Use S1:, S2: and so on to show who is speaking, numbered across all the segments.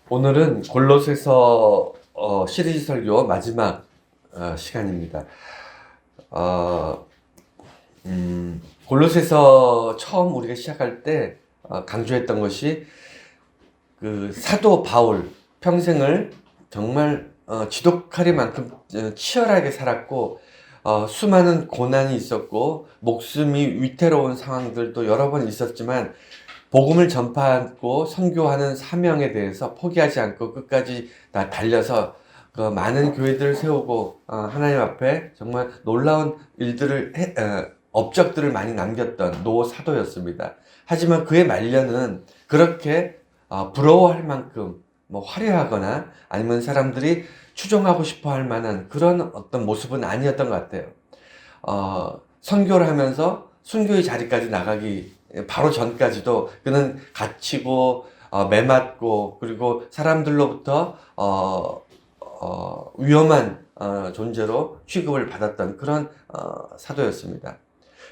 S1: 오늘은 골로새서 시리즈 설교 마지막 시간입니다. 어, 골로새서 처음 우리가 시작할 때 강조했던 것이 그 사도 바울 평생을 정말 지독하리만큼 치열하게 살았고 수많은 고난이 있었고 목숨이 위태로운 상황들도 여러 번 있었지만 복음을 전파하고 선교하는 사명에 대해서 포기하지 않고 끝까지 다 달려서 그 많은 교회들을 세우고 하나님 앞에 정말 놀라운 일들을 업적들을 많이 남겼던 노 사도였습니다. 하지만 그의 말년은 그렇게 부러워할 만큼 뭐 화려하거나 아니면 사람들이 추종하고 싶어 할 만한 그런 어떤 모습은 아니었던 것 같아요. 선교를 하면서 순교의 자리까지 나가기 바로 전까지도 그는 갇히고 매맞고 그리고 사람들로부터 위험한 존재로 취급을 받았던 그런 사도였습니다.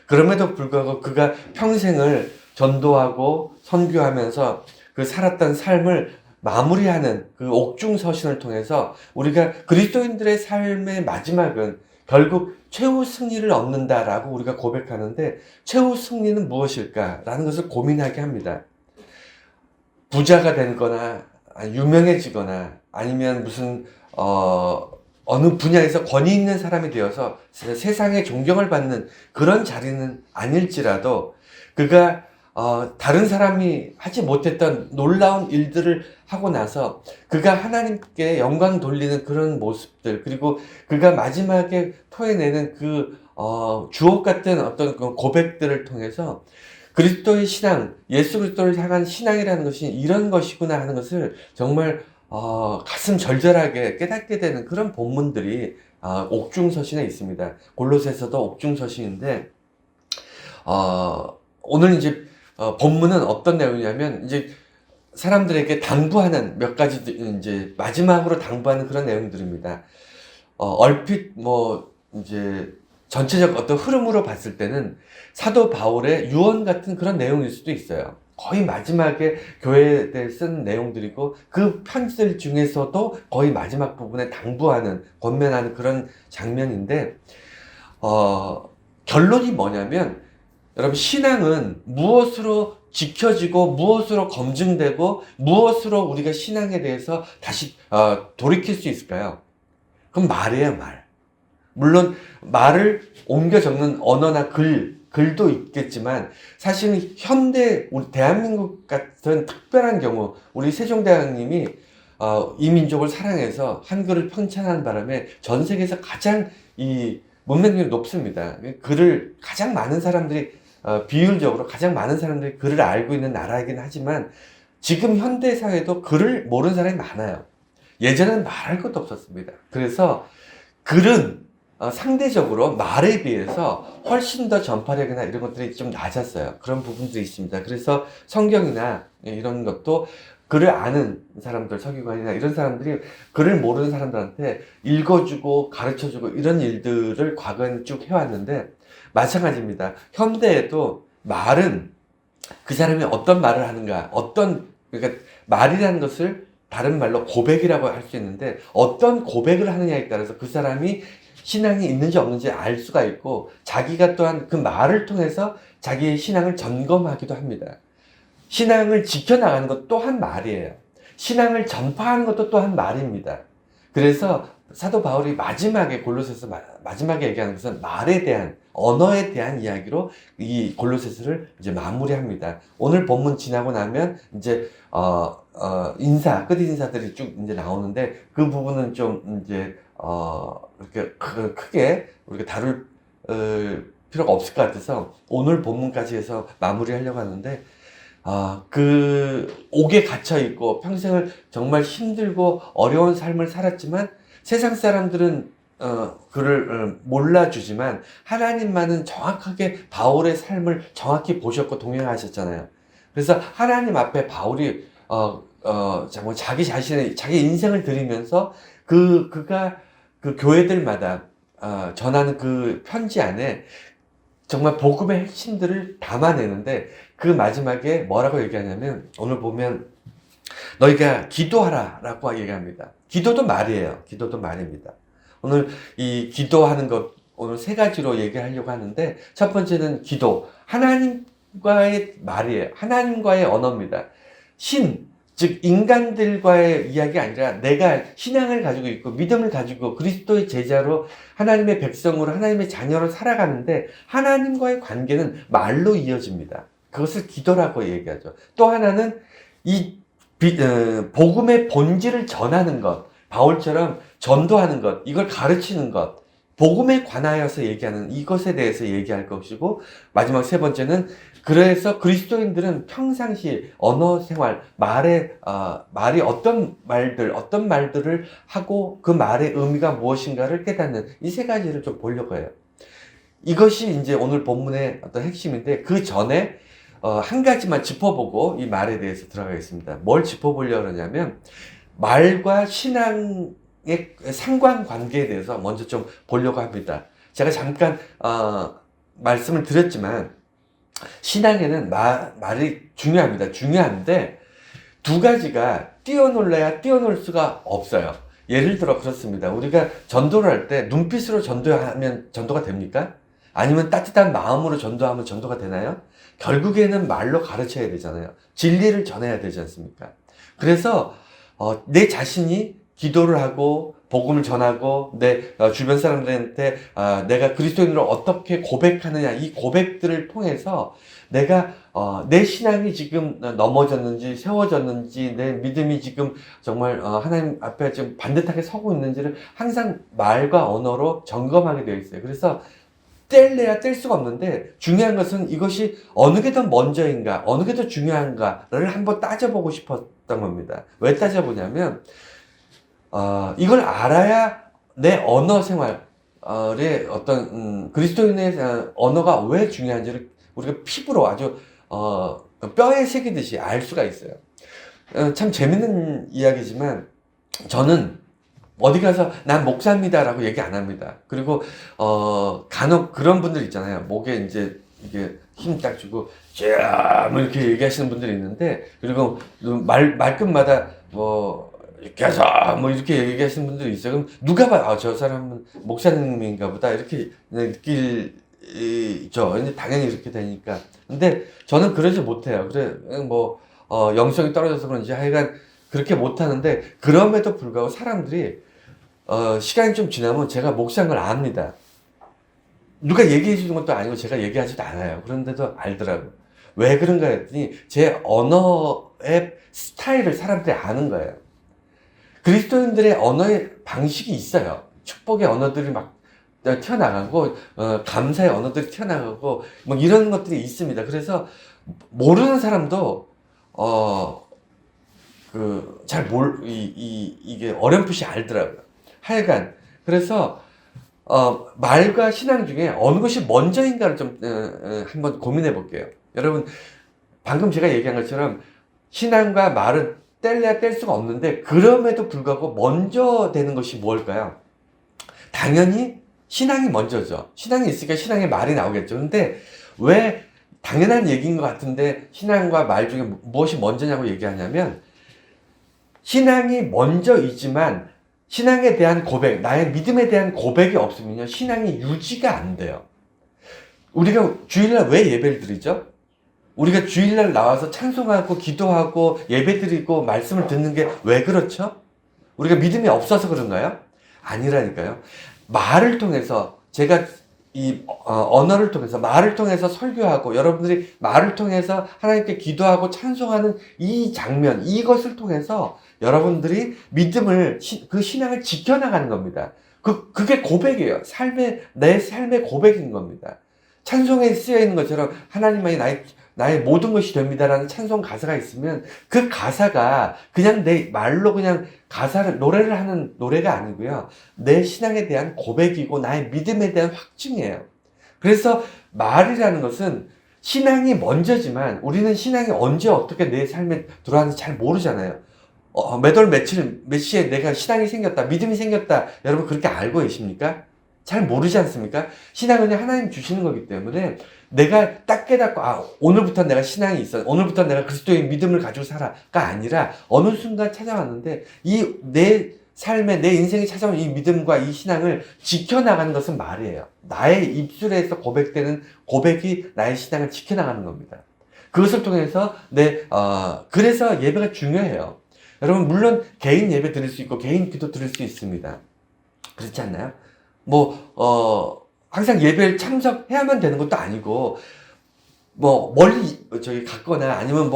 S1: 그럼에도 불구하고 그가 평생을 전도하고 선교하면서 그 살았던 삶을 마무리하는 그 옥중서신을 통해서 우리가 그리스도인들의 삶의 마지막은 결국 최후 승리를 얻는다라고 우리가 고백하는데 최후 승리는 무엇일까라는 것을 고민하게 합니다. 부자가 되거나 유명해지거나 아니면 무슨 어느 분야에서 권위 있는 사람이 되어서 세상의 존경을 받는 그런 자리는 아닐지라도 그가 다른 사람이 하지 못했던 놀라운 일들을 하고 나서 그가 하나님께 영광 돌리는 그런 모습들, 그리고 그가 마지막에 토해내는 그 주옥 같은 어떤 그 고백들을 통해서 그리스도의 신앙, 예수 그리스도를 향한 신앙이라는 것이 이런 것이구나 하는 것을 정말 가슴 절절하게 깨닫게 되는 그런 본문들이 옥중서신에 있습니다. 골로새서도 옥중서신인데 오늘 이제 본문은 어떤 내용이냐면 이제 사람들에게 당부하는 몇 가지 이제 마지막으로 당부하는 그런 내용들입니다. 얼핏 뭐 이제 전체적 어떤 흐름으로 봤을 때는 사도 바울의 유언 같은 그런 내용일 수도 있어요. 거의 마지막에 교회에 대해 쓴 내용들이고 그 편지들 중에서도 거의 마지막 부분에 당부하는 권면하는 그런 장면인데 결론이 뭐냐면 여러분 신앙은 무엇으로 지켜지고 무엇으로 검증되고 무엇으로 우리가 신앙에 대해서 다시 돌이킬 수 있을까요? 그럼 말이에요, 말. 물론 말을 옮겨 적는 언어나 글도 있겠지만 사실은 현대 우리 대한민국 같은 특별한 경우 우리 세종대왕님이 이 민족을 사랑해서 한글을 편찬하는 바람에 전 세계에서 가장 이 문맹률이 높습니다. 글을 가장 많은 사람들이 비율적으로 가장 많은 사람들이 글을 알고 있는 나라이긴 하지만 지금 현대 사회도 글을 모르는 사람이 많아요. 예전에는 말할 것도 없었습니다. 그래서 글은 상대적으로 말에 비해서 훨씬 더 전파력이나 이런 것들이 좀 낮았어요. 그런 부분들이 있습니다. 그래서 성경이나 이런 것도 글을 아는 사람들, 서기관이나 이런 사람들이 글을 모르는 사람들한테 읽어주고 가르쳐주고 이런 일들을 과거에는 쭉 해왔는데 마찬가지입니다. 현대에도 말은 그 사람이 어떤 말을 하는가, 그러니까 말이라는 것을 다른 말로 고백이라고 할 수 있는데 어떤 고백을 하느냐에 따라서 그 사람이 신앙이 있는지 없는지 알 수가 있고 자기가 또한 그 말을 통해서 자기의 신앙을 점검하기도 합니다. 신앙을 지켜나가는 것 또한 말이에요. 신앙을 전파하는 것도 또한 말입니다. 그래서 사도 바울이 마지막에 골로새서 마지막에 얘기하는 것은 말에 대한 언어에 대한 이야기로 이 골로새서를 이제 마무리합니다. 오늘 본문 지나고 나면 이제 끝 인사들이 쭉 이제 나오는데 그 부분은 좀 이제 이렇게 크게 우리가 다룰 필요가 없을 것 같아서 오늘 본문까지 해서 마무리하려고 하는데 그 옥에 갇혀 있고 평생을 정말 힘들고 어려운 삶을 살았지만 세상 사람들은 그를 몰라주지만 하나님만은 정확하게 바울의 삶을 정확히 보셨고 동행하셨잖아요. 그래서 하나님 앞에 바울이 정말 자기 자신의 자기 인생을 드리면서 그가 그 교회들마다 전하는 그 편지 안에 정말 복음의 핵심들을 담아내는데 그 마지막에 뭐라고 얘기하냐면 오늘 보면 너희가 기도하라 라고 얘기합니다. 기도도 말이에요. 기도도 말입니다. 오늘 이 기도하는 것, 오늘 세 가지로 얘기하려고 하는데, 첫 번째는 기도. 하나님과의 말이에요. 하나님과의 언어입니다. 즉 인간들과의 이야기가 아니라 내가 신앙을 가지고 있고 믿음을 가지고 그리스도의 제자로 하나님의 백성으로 하나님의 자녀로 살아가는데 하나님과의 관계는 말로 이어집니다. 그것을 기도라고 얘기하죠. 또 하나는 이 복음의 본질을 전하는 것, 바울처럼 전도하는 것, 이걸 가르치는 것, 복음에 관하여서 얘기하는 이것에 대해서 얘기할 것이고, 마지막 세 번째는 그래서 그리스도인들은 평상시 언어 생활, 말이 어떤 말들을 하고 그 말의 의미가 무엇인가를 깨닫는 이 세 가지를 좀 보려고 해요. 이것이 이제 오늘 본문의 어떤 핵심인데, 그 전에 한 가지만 짚어보고 이 말에 대해서 들어가겠습니다. 뭘 짚어보려고 하냐면, 말과 신앙의 상관관계에 대해서 먼저 좀 보려고 합니다. 제가 잠깐 말씀을 드렸지만 신앙에는 말이 중요합니다. 중요한데 두 가지가 뛰어놀래야 뛰어놀 수가 없어요. 예를 들어 그렇습니다. 우리가 전도를 할 때 눈빛으로 전도하면 전도가 됩니까? 아니면 따뜻한 마음으로 전도하면 전도가 되나요? 결국에는 말로 가르쳐야 되잖아요. 진리를 전해야 되지 않습니까? 그래서 내 자신이 기도를 하고 복음을 전하고 내 주변 사람들한테 내가 그리스도인으로 어떻게 고백하느냐, 이 고백들을 통해서 내가 내 신앙이 지금 넘어졌는지 세워졌는지, 내 믿음이 지금 정말 하나님 앞에 지금 반듯하게 서고 있는지를 항상 말과 언어로 점검하게 되어 있어요. 그래서 뗄래야 뗄 수가 없는데, 중요한 것은 이것이 어느 게 더 먼저인가, 어느 게 더 중요한가를 한번 따져보고 싶었던 겁니다. 왜 따져보냐면 이걸 알아야 내 언어 생활의 어떤 그리스도인의 언어가 왜 중요한지를 우리가 피부로 아주 뼈에 새기듯이 알 수가 있어요. 참 재밌는 이야기지만 저는 어디 가서 난 목사입니다라고 얘기 안 합니다. 그리고 간혹 그런 분들 있잖아요. 목에 이제 이게 힘 딱 주고 뭐 이렇게 얘기하시는 분들이 있는데, 그리고 말끝마다 이렇게 해서 뭐 이렇게 얘기하시는 분들이 있어요. 그럼 누가 봐요? 저 사람은 목사님인가 보다 이렇게 느낄죠. 당연히 이렇게 되니까. 근데 저는 그러지 못해요. 그래 영성이 떨어져서 그런지 하여간 그렇게 못하는데, 그럼에도 불구하고 사람들이 시간이 좀 지나면 제가 목사인 걸 압니다. 누가 얘기해 주는 것도 아니고 제가 얘기하지도 않아요. 그런데도 알더라고요. 왜 그런가 했더니 제 언어의 스타일을 사람들이 아는 거예요. 그리스도인들의 언어의 방식이 있어요. 축복의 언어들이 막 튀어나가고 감사의 언어들이 튀어나가고 뭐 이런 것들이 있습니다. 그래서 모르는 사람도 이게 어렴풋이 알더라고요. 하여간 그래서 말과 신앙 중에 어느 것이 먼저인가를 좀 한번 고민해 볼게요. 여러분, 방금 제가 얘기한 것처럼 신앙과 말은 뗄래야 뗄 수가 없는데, 그럼에도 불구하고 먼저 되는 것이 무엇일까요? 당연히 신앙이 먼저죠. 신앙이 있으니까 신앙의 말이 나오겠죠. 근데 왜 당연한 얘기인 것 같은데 신앙과 말 중에 무엇이 먼저냐고 얘기하냐면, 신앙이 먼저이지만 신앙에 대한 고백, 나의 믿음에 대한 고백이 없으면요, 신앙이 유지가 안 돼요. 우리가 주일날 왜 예배를 드리죠? 우리가 주일날 나와서 찬송하고 기도하고 예배드리고 말씀을 듣는 게 왜 그렇죠? 우리가 믿음이 없어서 그런가요? 아니라니까요. 말을 통해서, 제가 이 언어를 통해서, 말을 통해서 설교하고 여러분들이 말을 통해서 하나님께 기도하고 찬송하는 이 장면, 이것을 통해서 여러분들이 믿음을, 그 신앙을 지켜나가는 겁니다. 그게 고백이에요. 내 삶의 고백인 겁니다. 찬송에 쓰여 있는 것처럼 하나님만이 나의 모든 것이 됩니다라는 찬송 가사가 있으면, 그 가사가 그냥 내 말로 그냥 노래를 하는 노래가 아니고요, 내 신앙에 대한 고백이고 나의 믿음에 대한 확증이에요. 그래서 말이라는 것은 신앙이 먼저지만 우리는 신앙이 언제 어떻게 내 삶에 들어왔는지 잘 모르잖아요. 몇 월 며칠 몇 시에 내가 신앙이 생겼다, 믿음이 생겼다, 여러분 그렇게 알고 계십니까? 잘 모르지 않습니까? 신앙은 하나님 주시는 거기 때문에 내가 딱 깨닫고, 오늘부터 내가 신앙이 있어. 오늘부터 내가 그리스도의 믿음을 가지고 살아가 아니라 어느 순간 찾아왔는데 내 삶에 내 인생에 찾아온 이 믿음과 이 신앙을 지켜나가는 것은 말이에요. 나의 입술에서 고백되는 고백이 나의 신앙을 지켜나가는 겁니다. 그것을 통해서 그래서 예배가 중요해요. 여러분, 물론 개인 예배 드릴 수 있고 개인 기도 드릴 수 있습니다. 그렇지 않나요? 항상 예배를 참석해야만 되는 것도 아니고, 멀리 갔거나 아니면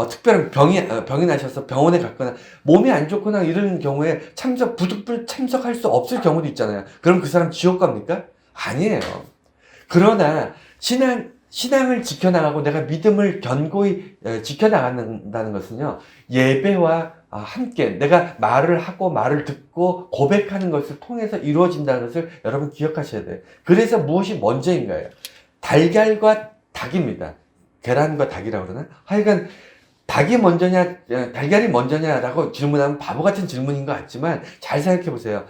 S1: 특별한 병이 나셔서 병원에 갔거나 몸이 안 좋거나 이런 경우에 부득불 참석할 수 없을 경우도 있잖아요. 그럼 그 사람 지옥 갑니까? 아니에요. 그러나 신앙을 지켜나가고 내가 믿음을 견고히 지켜나간다는 것은요, 예배와 함께 내가 말을 하고 말을 듣고 고백하는 것을 통해서 이루어진다는 것을 여러분 기억하셔야 돼요. 그래서 무엇이 먼저인가요? 달걀과 닭입니다. 계란과 닭이라고 그러나? 하여간 닭이 먼저냐 달걀이 먼저냐라고 질문하면 바보 같은 질문인 것 같지만 잘 생각해 보세요.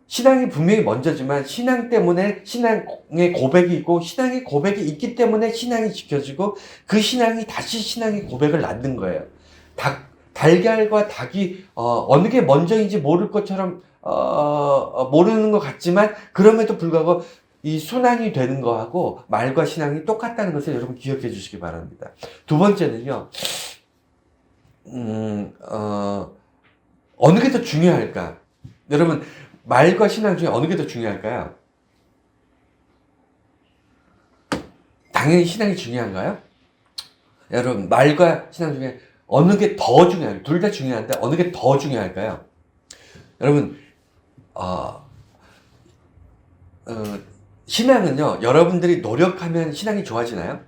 S1: 신앙이 분명히 먼저지만 신앙 때문에 신앙의 고백이 있고 신앙의 고백이 있기 때문에 신앙이 지켜지고 그 신앙이 다시 신앙의 고백을 낳는 거예요. 달걀과 닭이 어느 게 먼저인지 모를 것처럼 모르는 것 같지만 그럼에도 불구하고 이 순환이 되는 거하고 말과 신앙이 똑같다는 것을 여러분 기억해 주시기 바랍니다. 두 번째는요, 어느 게 더 중요할까? 여러분, 말과 신앙 중에 어느 게 더 중요할까요? 당연히 신앙이 중요한가요? 여러분, 말과 신앙 중에 어느 게 더 중요할까요? 둘 다 중요한데 어느 게 더 중요할까요? 여러분, 신앙은요, 여러분들이 노력하면 신앙이 좋아지나요?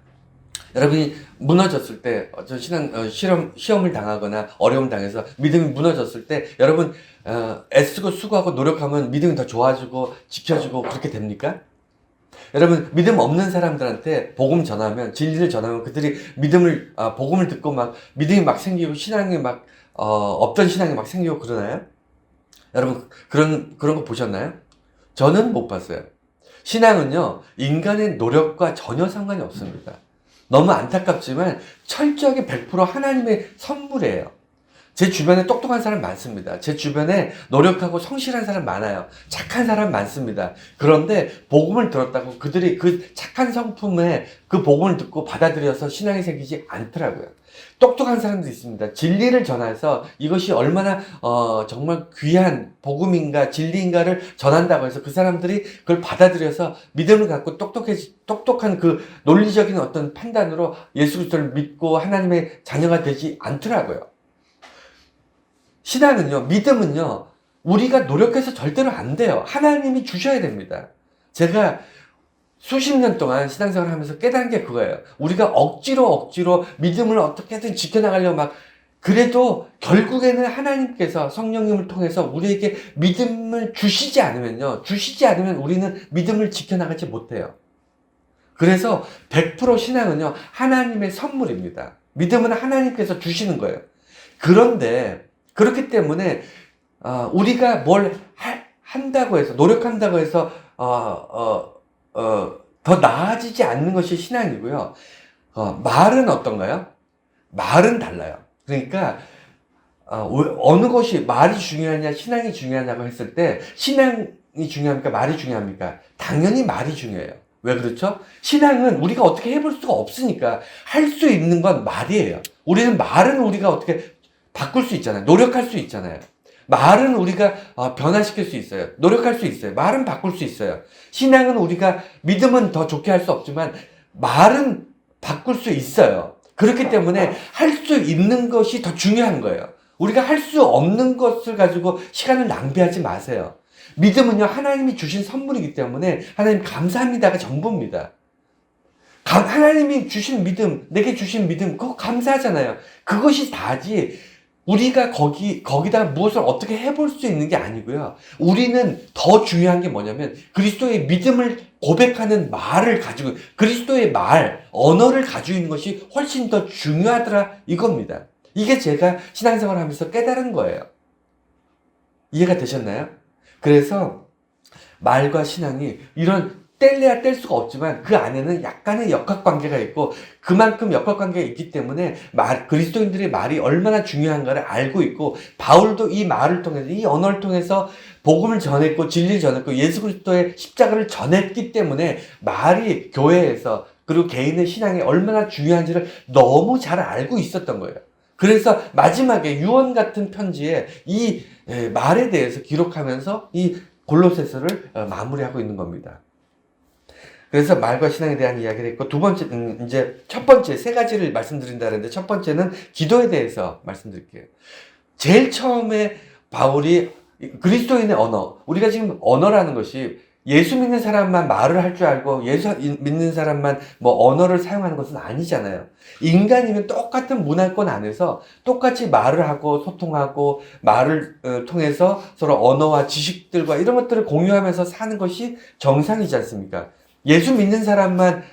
S1: 여러분이 무너졌을 때, 시험을 당하거나 어려움 당해서 믿음이 무너졌을 때, 여러분, 애쓰고 수고하고 노력하면 믿음이 더 좋아지고 지켜지고 그렇게 됩니까? 여러분, 믿음 없는 사람들한테 복음 전하면, 진리를 전하면 그들이 복음을 듣고 믿음이 막 생기고 신앙이 없던 신앙이 막 생기고 그러나요? 여러분, 그런 거 보셨나요? 저는 못 봤어요. 신앙은요, 인간의 노력과 전혀 상관이 없습니다. 너무 안타깝지만 철저하게 100% 하나님의 선물이에요. 제 주변에 똑똑한 사람 많습니다. 제 주변에 노력하고 성실한 사람 많아요. 착한 사람 많습니다. 그런데 복음을 들었다고 그들이 그 착한 성품에 그 복음을 듣고 받아들여서 신앙이 생기지 않더라고요. 똑똑한 사람도 있습니다. 진리를 전해서 이것이 얼마나 정말 귀한 복음인가 진리인가를 전한다고 해서 그 사람들이 그걸 받아들여서 믿음을 갖고 똑똑한 그 논리적인 어떤 판단으로 예수 그리스도를 믿고 하나님의 자녀가 되지 않더라고요. 신앙은요, 믿음은요, 우리가 노력해서 절대로 안 돼요. 하나님이 주셔야 됩니다. 제가 수십 년 동안 신앙생활을 하면서 깨달은 게 그거예요. 우리가 억지로 믿음을 어떻게든 지켜나가려고 그래도 결국에는 하나님께서 성령님을 통해서 우리에게 믿음을 주시지 않으면 우리는 믿음을 지켜나가지 못해요. 그래서 100% 신앙은요, 하나님의 선물입니다. 믿음은 하나님께서 주시는 거예요. 그런데 그렇기 때문에 우리가 뭘 한다고 해서 노력한다고 해서 더 나아지지 않는 것이 신앙이고요. 말은 어떤가요? 말은 달라요. 그러니까 어느 것이 말이 중요하냐 신앙이 중요하냐고 했을 때 신앙이 중요합니까? 말이 중요합니까? 당연히 말이 중요해요. 왜 그렇죠? 신앙은 우리가 어떻게 해볼 수가 없으니까 할 수 있는 건 말이에요. 말은 우리가 어떻게 바꿀 수 있잖아요. 노력할 수 있잖아요. 말은 우리가 변화시킬 수 있어요. 노력할 수 있어요. 말은 바꿀 수 있어요. 신앙은 우리가 믿음은 더 좋게 할 수 없지만 말은 바꿀 수 있어요. 그렇기 때문에 할 수 있는 것이 더 중요한 거예요. 우리가 할 수 없는 것을 가지고 시간을 낭비하지 마세요. 믿음은요, 하나님이 주신 선물이기 때문에 하나님 감사합니다가 전부입니다. 하나님이 주신 믿음, 내게 주신 믿음, 그거 감사하잖아요. 그것이 다지. 우리가 거기다가 무엇을 어떻게 해볼 수 있는 게 아니고요. 우리는 더 중요한 게 뭐냐면 그리스도의 믿음을 고백하는 말을 가지고 그리스도의 언어를 가지고 있는 것이 훨씬 더 중요하더라 이겁니다. 이게 제가 신앙생활을 하면서 깨달은 거예요. 이해가 되셨나요? 그래서 말과 신앙이 이런 뗄래야 뗄 수가 없지만 그 안에는 약간의 역학관계가 있고 그만큼 역학관계가 있기 때문에 그리스도인들의 말이 얼마나 중요한가를 알고 있고 바울도 이 말을 통해서 이 언어를 통해서 복음을 전했고 진리를 전했고 예수 그리스도의 십자가를 전했기 때문에 말이 교회에서 그리고 개인의 신앙이 얼마나 중요한지를 너무 잘 알고 있었던 거예요. 그래서 마지막에 유언 같은 편지에 이 말에 대해서 기록하면서 이 골로새서를 마무리하고 있는 겁니다. 그래서 말과 신앙에 대한 이야기를 했고, 두 번째, 이제 첫 번째 세 가지를 말씀드린다는데, 첫 번째는 기도에 대해서 말씀드릴게요. 제일 처음에 바울이 그리스도인의 언어, 우리가 지금 언어라는 것이 예수 믿는 사람만 말을 할 줄 알고 예수 믿는 사람만 뭐 언어를 사용하는 것은 아니잖아요. 인간이면 똑같은 문화권 안에서 똑같이 말을 하고 소통하고 말을 통해서 서로 언어와 지식들과 이런 것들을 공유하면서 사는 것이 정상이지 않습니까? 예수 믿는 사람만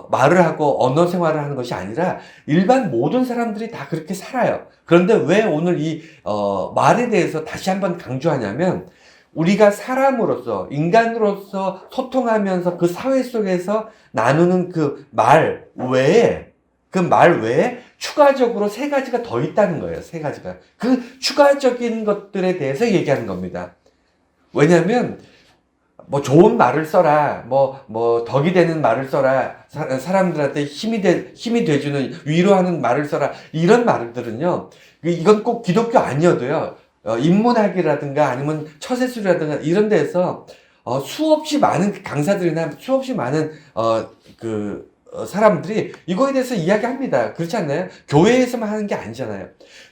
S1: 말을 하고 언어 생활을 하는 것이 아니라 일반 모든 사람들이 다 그렇게 살아요. 그런데 왜 오늘 이 말에 대해서 다시 한번 강조하냐면 우리가 사람으로서 인간으로서 소통하면서 그 사회 속에서 나누는 그 말 외에 추가적으로 세 가지가 더 있다는 거예요. 세 가지가. 그 추가적인 것들에 대해서 얘기하는 겁니다. 왜냐하면 뭐 좋은 말을 써라, 뭐 덕이 되는 말을 써라, 사람들한테 힘이 돼주는 위로하는 말을 써라, 이런 말들은요, 이건 꼭 기독교 아니어도요, 인문학이라든가 아니면 처세술이라든가 이런 데서 수없이 많은 강사들이나 수없이 많은 사람들이 이거에 대해서 이야기합니다. 그렇지 않나요? 교회에서만 하는 게 아니잖아요.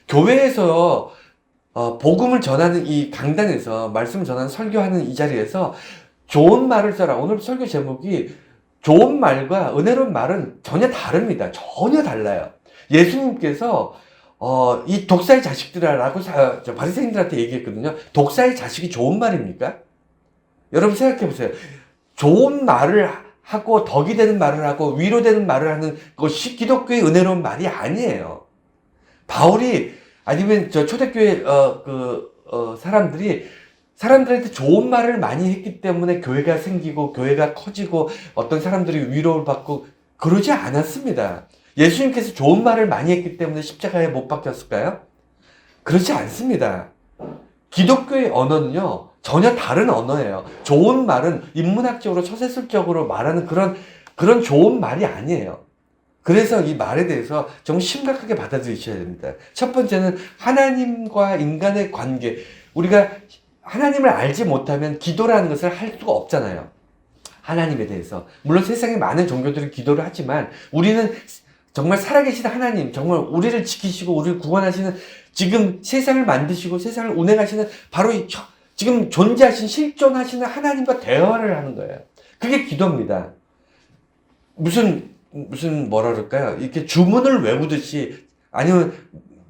S1: 교회에서 복음을 전하는 이 강단에서 말씀을 전하는 설교하는 이 자리에서 좋은 말을 써라. 오늘 설교 제목이 좋은 말과 은혜로운 말은 전혀 다릅니다. 전혀 달라요. 예수님께서 이 독사의 자식들아라고 바리새인들한테 얘기했거든요. 독사의 자식이 좋은 말입니까? 여러분 생각해 보세요. 좋은 말을 하고 덕이 되는 말을 하고 위로되는 말을 하는 것이 기독교의 은혜로운 말이 아니에요. 바울이 아니면 초대교회 사람들한테 좋은 말을 많이 했기 때문에 교회가 생기고 교회가 커지고 어떤 사람들이 위로를 받고 그러지 않았습니다. 예수님께서 좋은 말을 많이 했기 때문에 십자가에 못 박혔을까요? 그렇지 않습니다. 기독교의 언어는요, 전혀 다른 언어예요. 좋은 말은 인문학적으로 처세술적으로 말하는 그런 좋은 말이 아니에요. 그래서 이 말에 대해서 좀 심각하게 받아들이셔야 됩니다. 첫 번째는 하나님과 인간의 관계. 우리가 하나님을 알지 못하면 기도라는 것을 할 수가 없잖아요. 하나님에 대해서. 물론 세상에 많은 종교들이 기도를 하지만 우리는 정말 살아계신 하나님, 정말 우리를 지키시고 우리를 구원하시는 지금 세상을 만드시고 세상을 운행하시는 바로 지금 존재하신 실존하시는 하나님과 대화를 하는 거예요. 그게 기도입니다. 무슨 뭐라 그럴까요? 이렇게 주문을 외우듯이 아니면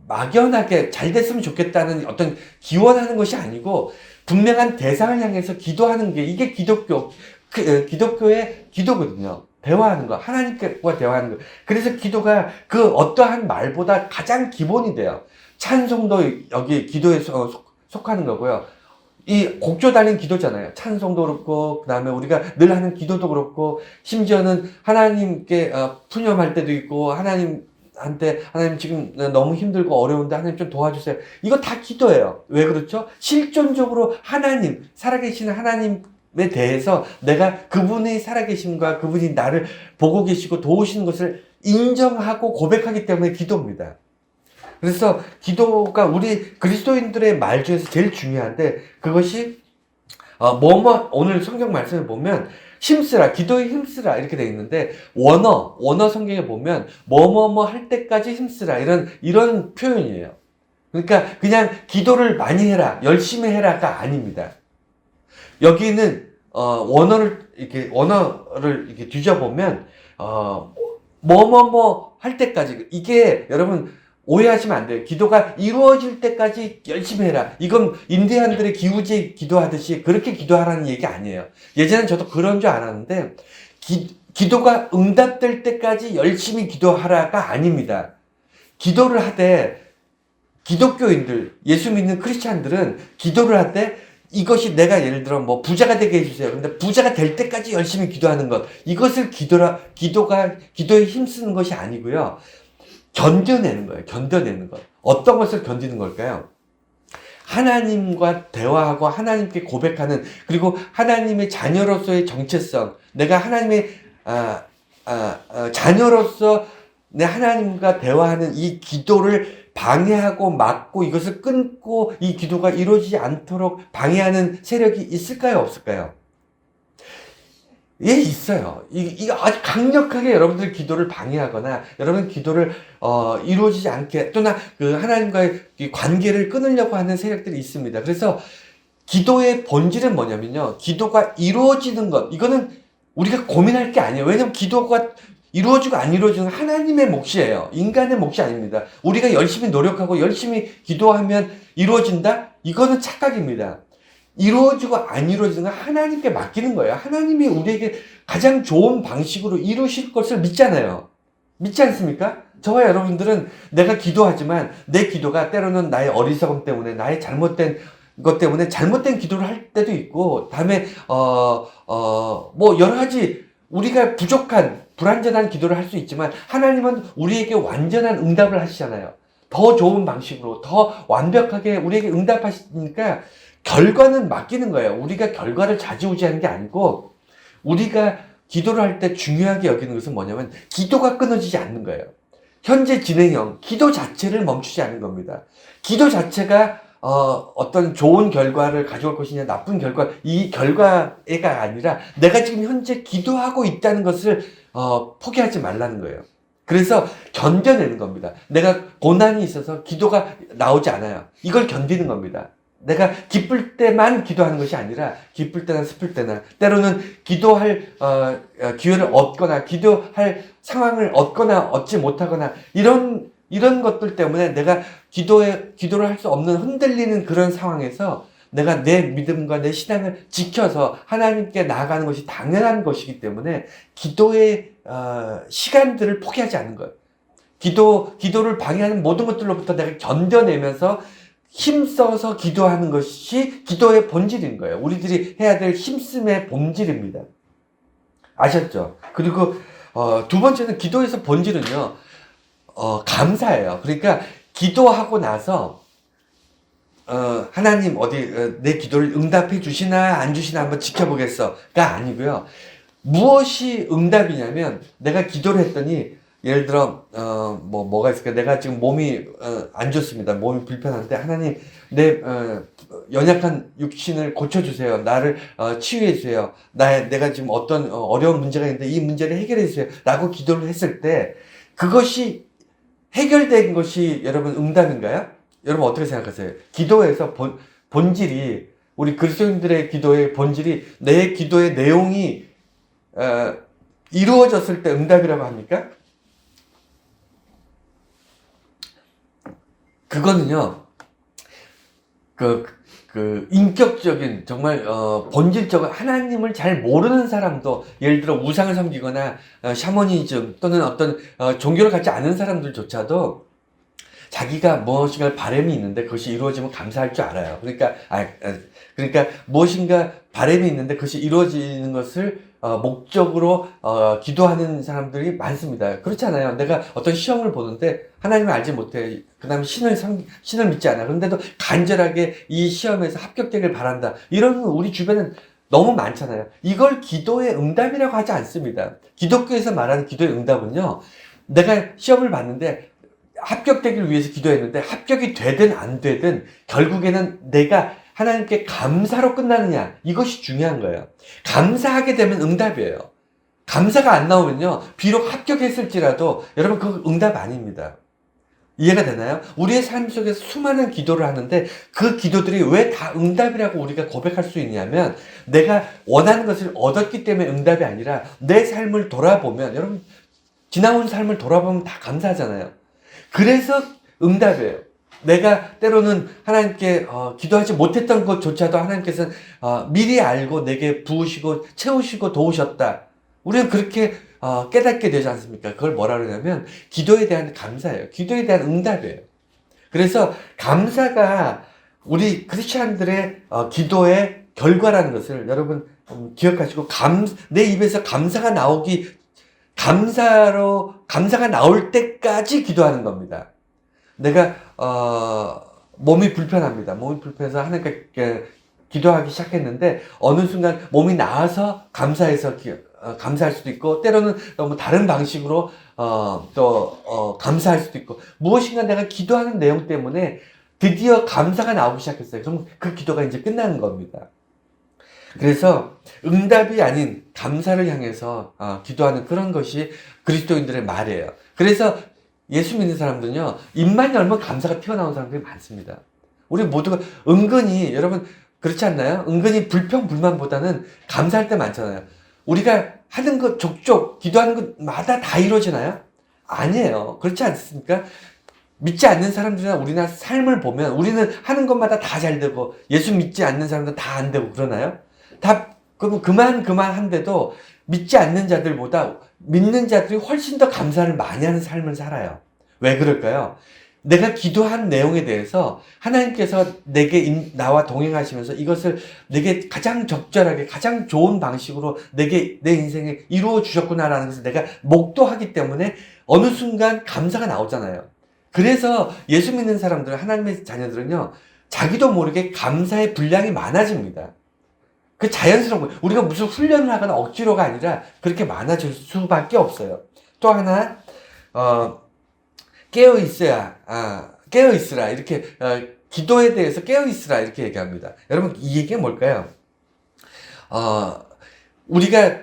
S1: 막연하게 잘 됐으면 좋겠다는 어떤 기원하는 것이 아니고 분명한 대상을 향해서 기도하는 게 이게 기독교의 기도거든요. 대화하는 거, 하나님과 대화하는 거. 그래서 기도가 그 어떠한 말보다 가장 기본이 돼요. 찬송도 여기 기도에 속하는 거고요. 이 곡조 달린 기도잖아요. 찬송도 그렇고, 그 다음에 우리가 늘 하는 기도도 그렇고, 심지어는 하나님께 푸념할 때도 있고, 하나님 지금 너무 힘들고 어려운데 하나님 좀 도와주세요. 이거 다 기도예요. 왜 그렇죠? 실존적으로 하나님, 살아계시는 하나님에 대해서 내가 그분의 살아계심과 그분이 나를 보고 계시고 도우시는 것을 인정하고 고백하기 때문에 기도입니다. 그래서 기도가 우리 그리스도인들의 말 중에서 제일 중요한데 그것이 오늘 성경 말씀을 보면 힘쓰라, 기도에 힘쓰라 이렇게 되어 있는데 원어 성경에 보면 뭐뭐뭐 할 때까지 힘쓰라 이런 표현이에요. 그러니까 그냥 기도를 많이 해라, 열심히 해라가 아닙니다. 여기는 원어를 이렇게 뒤져보면 뭐뭐뭐 할 때까지 이게 여러분 오해하시면 안 돼요. 기도가 이루어질 때까지 열심히 해라. 이건 인디안들의 기우제 기도하듯이 그렇게 기도하라는 얘기 아니에요. 예전엔 저도 그런 줄 알았는데 기도가 응답될 때까지 열심히 기도하라가 아닙니다. 기도를 하되 기독교인들, 예수 믿는 크리스찬들은 기도를 할 때 이것이 내가 예를 들어 뭐 부자가 되게 해주세요. 근데 부자가 될 때까지 열심히 기도하는 것. 이것을 기도에 힘쓰는 것이 아니고요. 견뎌내는 거예요. 견뎌내는 것. 어떤 것을 견디는 걸까요? 하나님과 대화하고 하나님께 고백하는, 그리고 하나님의 자녀로서의 정체성, 내가 하나님의 자녀로서 내 하나님과 대화하는 이 기도를 방해하고 막고 이것을 끊고 이 기도가 이루어지지 않도록 방해하는 세력이 있을까요? 없을까요? 예, 있어요. 이거 아주 강력하게 여러분들 기도를 방해하거나 여러분 기도를 이루어지지 않게, 또나 그 하나님과의 관계를 끊으려고 하는 세력들이 있습니다. 그래서 기도의 본질은 뭐냐면요, 기도가 이루어지는 것, 이거는 우리가 고민할 게 아니에요. 왜냐면 기도가 이루어지고 안 이루어지는 건 하나님의 몫이에요. 인간의 몫이 아닙니다. 우리가 열심히 노력하고 열심히 기도하면 이루어진다? 이거는 착각입니다. 이루어지고 안 이루어지는 건 하나님께 맡기는 거예요. 하나님이 우리에게 가장 좋은 방식으로 이루실 것을 믿잖아요. 믿지 않습니까? 저와 여러분들은 내가 기도하지만 내 기도가 때로는 나의 어리석음 때문에, 나의 잘못된 것 때문에 잘못된 기도를 할 때도 있고, 다음에 뭐 여러 가지 우리가 부족한 불완전한 기도를 할 수 있지만 하나님은 우리에게 완전한 응답을 하시잖아요. 더 좋은 방식으로 더 완벽하게 우리에게 응답하시니까 결과는 맡기는 거예요. 우리가 결과를 좌지우지하는 게 아니고, 우리가 기도를 할 때 중요하게 여기는 것은 뭐냐면 기도가 끊어지지 않는 거예요. 현재 진행형 기도 자체를 멈추지 않는 겁니다. 기도 자체가 어떤 좋은 결과를 가져올 것이냐 나쁜 결과, 이 결과가 아니라 내가 지금 현재 기도하고 있다는 것을 포기하지 말라는 거예요. 그래서 견뎌내는 겁니다. 내가 고난이 있어서 기도가 나오지 않아요. 이걸 견디는 겁니다. 내가 기쁠 때만 기도하는 것이 아니라 기쁠 때나 슬플 때나, 때로는 기도할 기회를 얻거나 기도할 상황을 얻거나 얻지 못하거나, 이런 것들 때문에 내가 기도를 할 수 없는 흔들리는 그런 상황에서 내가 내 믿음과 내 신앙을 지켜서 하나님께 나아가는 것이 당연한 것이기 때문에 기도의 시간들을 포기하지 않는 거예요. 기도를 방해하는 모든 것들로부터 내가 견뎌내면서 힘써서 기도하는 것이 기도의 본질인 거예요. 우리들이 해야 될 힘씀의 본질입니다. 아셨죠? 그리고 두 번째는, 기도에서 본질은요, 감사예요. 그러니까 기도하고 나서 하나님 내 기도를 응답해 주시나 안 주시나 한번 지켜보겠어가 아니고요. 무엇이 응답이냐면, 내가 기도를 했더니 예를 들어 뭐가 있을까? 내가 지금 몸이 안 좋습니다. 몸이 불편한데 하나님, 내 연약한 육신을 고쳐주세요. 나를 치유해 주세요. 내가 지금 어떤 어려운 문제가 있는데 이 문제를 해결해 주세요. 라고 기도를 했을 때 그것이 해결된 것이 여러분 응답인가요? 여러분 어떻게 생각하세요? 기도에서 본질이, 우리 그리스도인들의 기도의 본질이, 내 기도의 내용이 이루어졌을 때 응답이라고 합니까? 그거는요, 인격적인, 정말, 본질적인 하나님을 잘 모르는 사람도, 예를 들어 우상을 섬기거나, 샤머니즘, 또는 어떤, 종교를 갖지 않은 사람들조차도 자기가 무엇인가 바람이 있는데 그것이 이루어지면 감사할 줄 알아요. 그러니까 무엇인가 바람이 있는데 그것이 이루어지는 것을 목적으로 기도하는 사람들이 많습니다. 그렇잖아요. 내가 어떤 시험을 보는데 하나님을 알지 못해. 그 다음에 신을 믿지 않아. 그런데도 간절하게 이 시험에서 합격되길 바란다. 이런 우리 주변엔 너무 많잖아요. 이걸 기도의 응답이라고 하지 않습니다. 기독교에서 말하는 기도의 응답은요, 내가 시험을 봤는데 합격되길 위해서 기도했는데 합격이 되든 안 되든 결국에는 내가 하나님께 감사로 끝나느냐, 이것이 중요한 거예요. 감사하게 되면 응답이에요. 감사가 안 나오면요, 비록 합격했을지라도 여러분 그거 응답 아닙니다. 이해가 되나요? 우리의 삶 속에서 수많은 기도를 하는데 그 기도들이 왜 다 응답이라고 우리가 고백할 수 있냐면, 내가 원하는 것을 얻었기 때문에 응답이 아니라 내 삶을 돌아보면, 여러분 지나온 삶을 돌아보면 다 감사하잖아요. 그래서 응답이에요. 내가 때로는 하나님께 기도하지 못했던 것조차도 하나님께서는 미리 알고 내게 부으시고 채우시고 도우셨다. 우리는 그렇게 깨닫게 되지 않습니까? 그걸 뭐라 그러냐면 기도에 대한 감사예요. 기도에 대한 응답이에요. 그래서 감사가 우리 크리스찬들의 기도의 결과라는 것을 여러분 기억하시고 내 입에서 감사가 감사가 나올 때까지 기도하는 겁니다. 내가 몸이 불편합니다. 몸이 불편해서 하나님께 기도하기 시작했는데 어느 순간 몸이 나아서 감사할 수도 있고 때로는 뭐 다른 방식으로 감사할 수도 있고 무엇인가 내가 기도하는 내용 때문에 드디어 감사가 나오기 시작했어요. 그럼 그 기도가 이제 끝나는 겁니다. 그래서 응답이 아닌 감사를 향해서 기도하는 그런 것이 그리스도인들의 말이에요. 그래서 예수 믿는 사람들은요, 입만 열면 감사가 튀어나오는 사람들이 많습니다. 우리 모두가 은근히, 여러분, 그렇지 않나요? 은근히 불평불만보다는 감사할 때 많잖아요. 우리가 하는 것 족족, 기도하는 것마다 다 이루어지나요? 아니에요. 그렇지 않습니까? 믿지 않는 사람들이나 우리나 삶을 보면 우리는 하는 것마다 다 잘 되고 예수 믿지 않는 사람들은 다 안 되고 그러나요? 그러면 그만한데도 믿지 않는 자들보다 믿는 자들이 훨씬 더 감사를 많이 하는 삶을 살아요. 왜 그럴까요? 내가 기도한 내용에 대해서 하나님께서 나와 동행하시면서 이것을 내게 가장 적절하게, 가장 좋은 방식으로 내 인생에 이루어 주셨구나라는 것을 내가 목도하기 때문에 어느 순간 감사가 나오잖아요. 그래서 예수 믿는 사람들, 하나님의 자녀들은요, 자기도 모르게 감사의 분량이 많아집니다. 그 자연스러운 거예요. 우리가 무슨 훈련을 하거나 억지로가 아니라 그렇게 많아질 수밖에 없어요. 또 하나, 깨어있으라. 이렇게, 기도에 대해서 깨어있으라. 이렇게 얘기합니다. 여러분, 이 얘기가 뭘까요? 우리가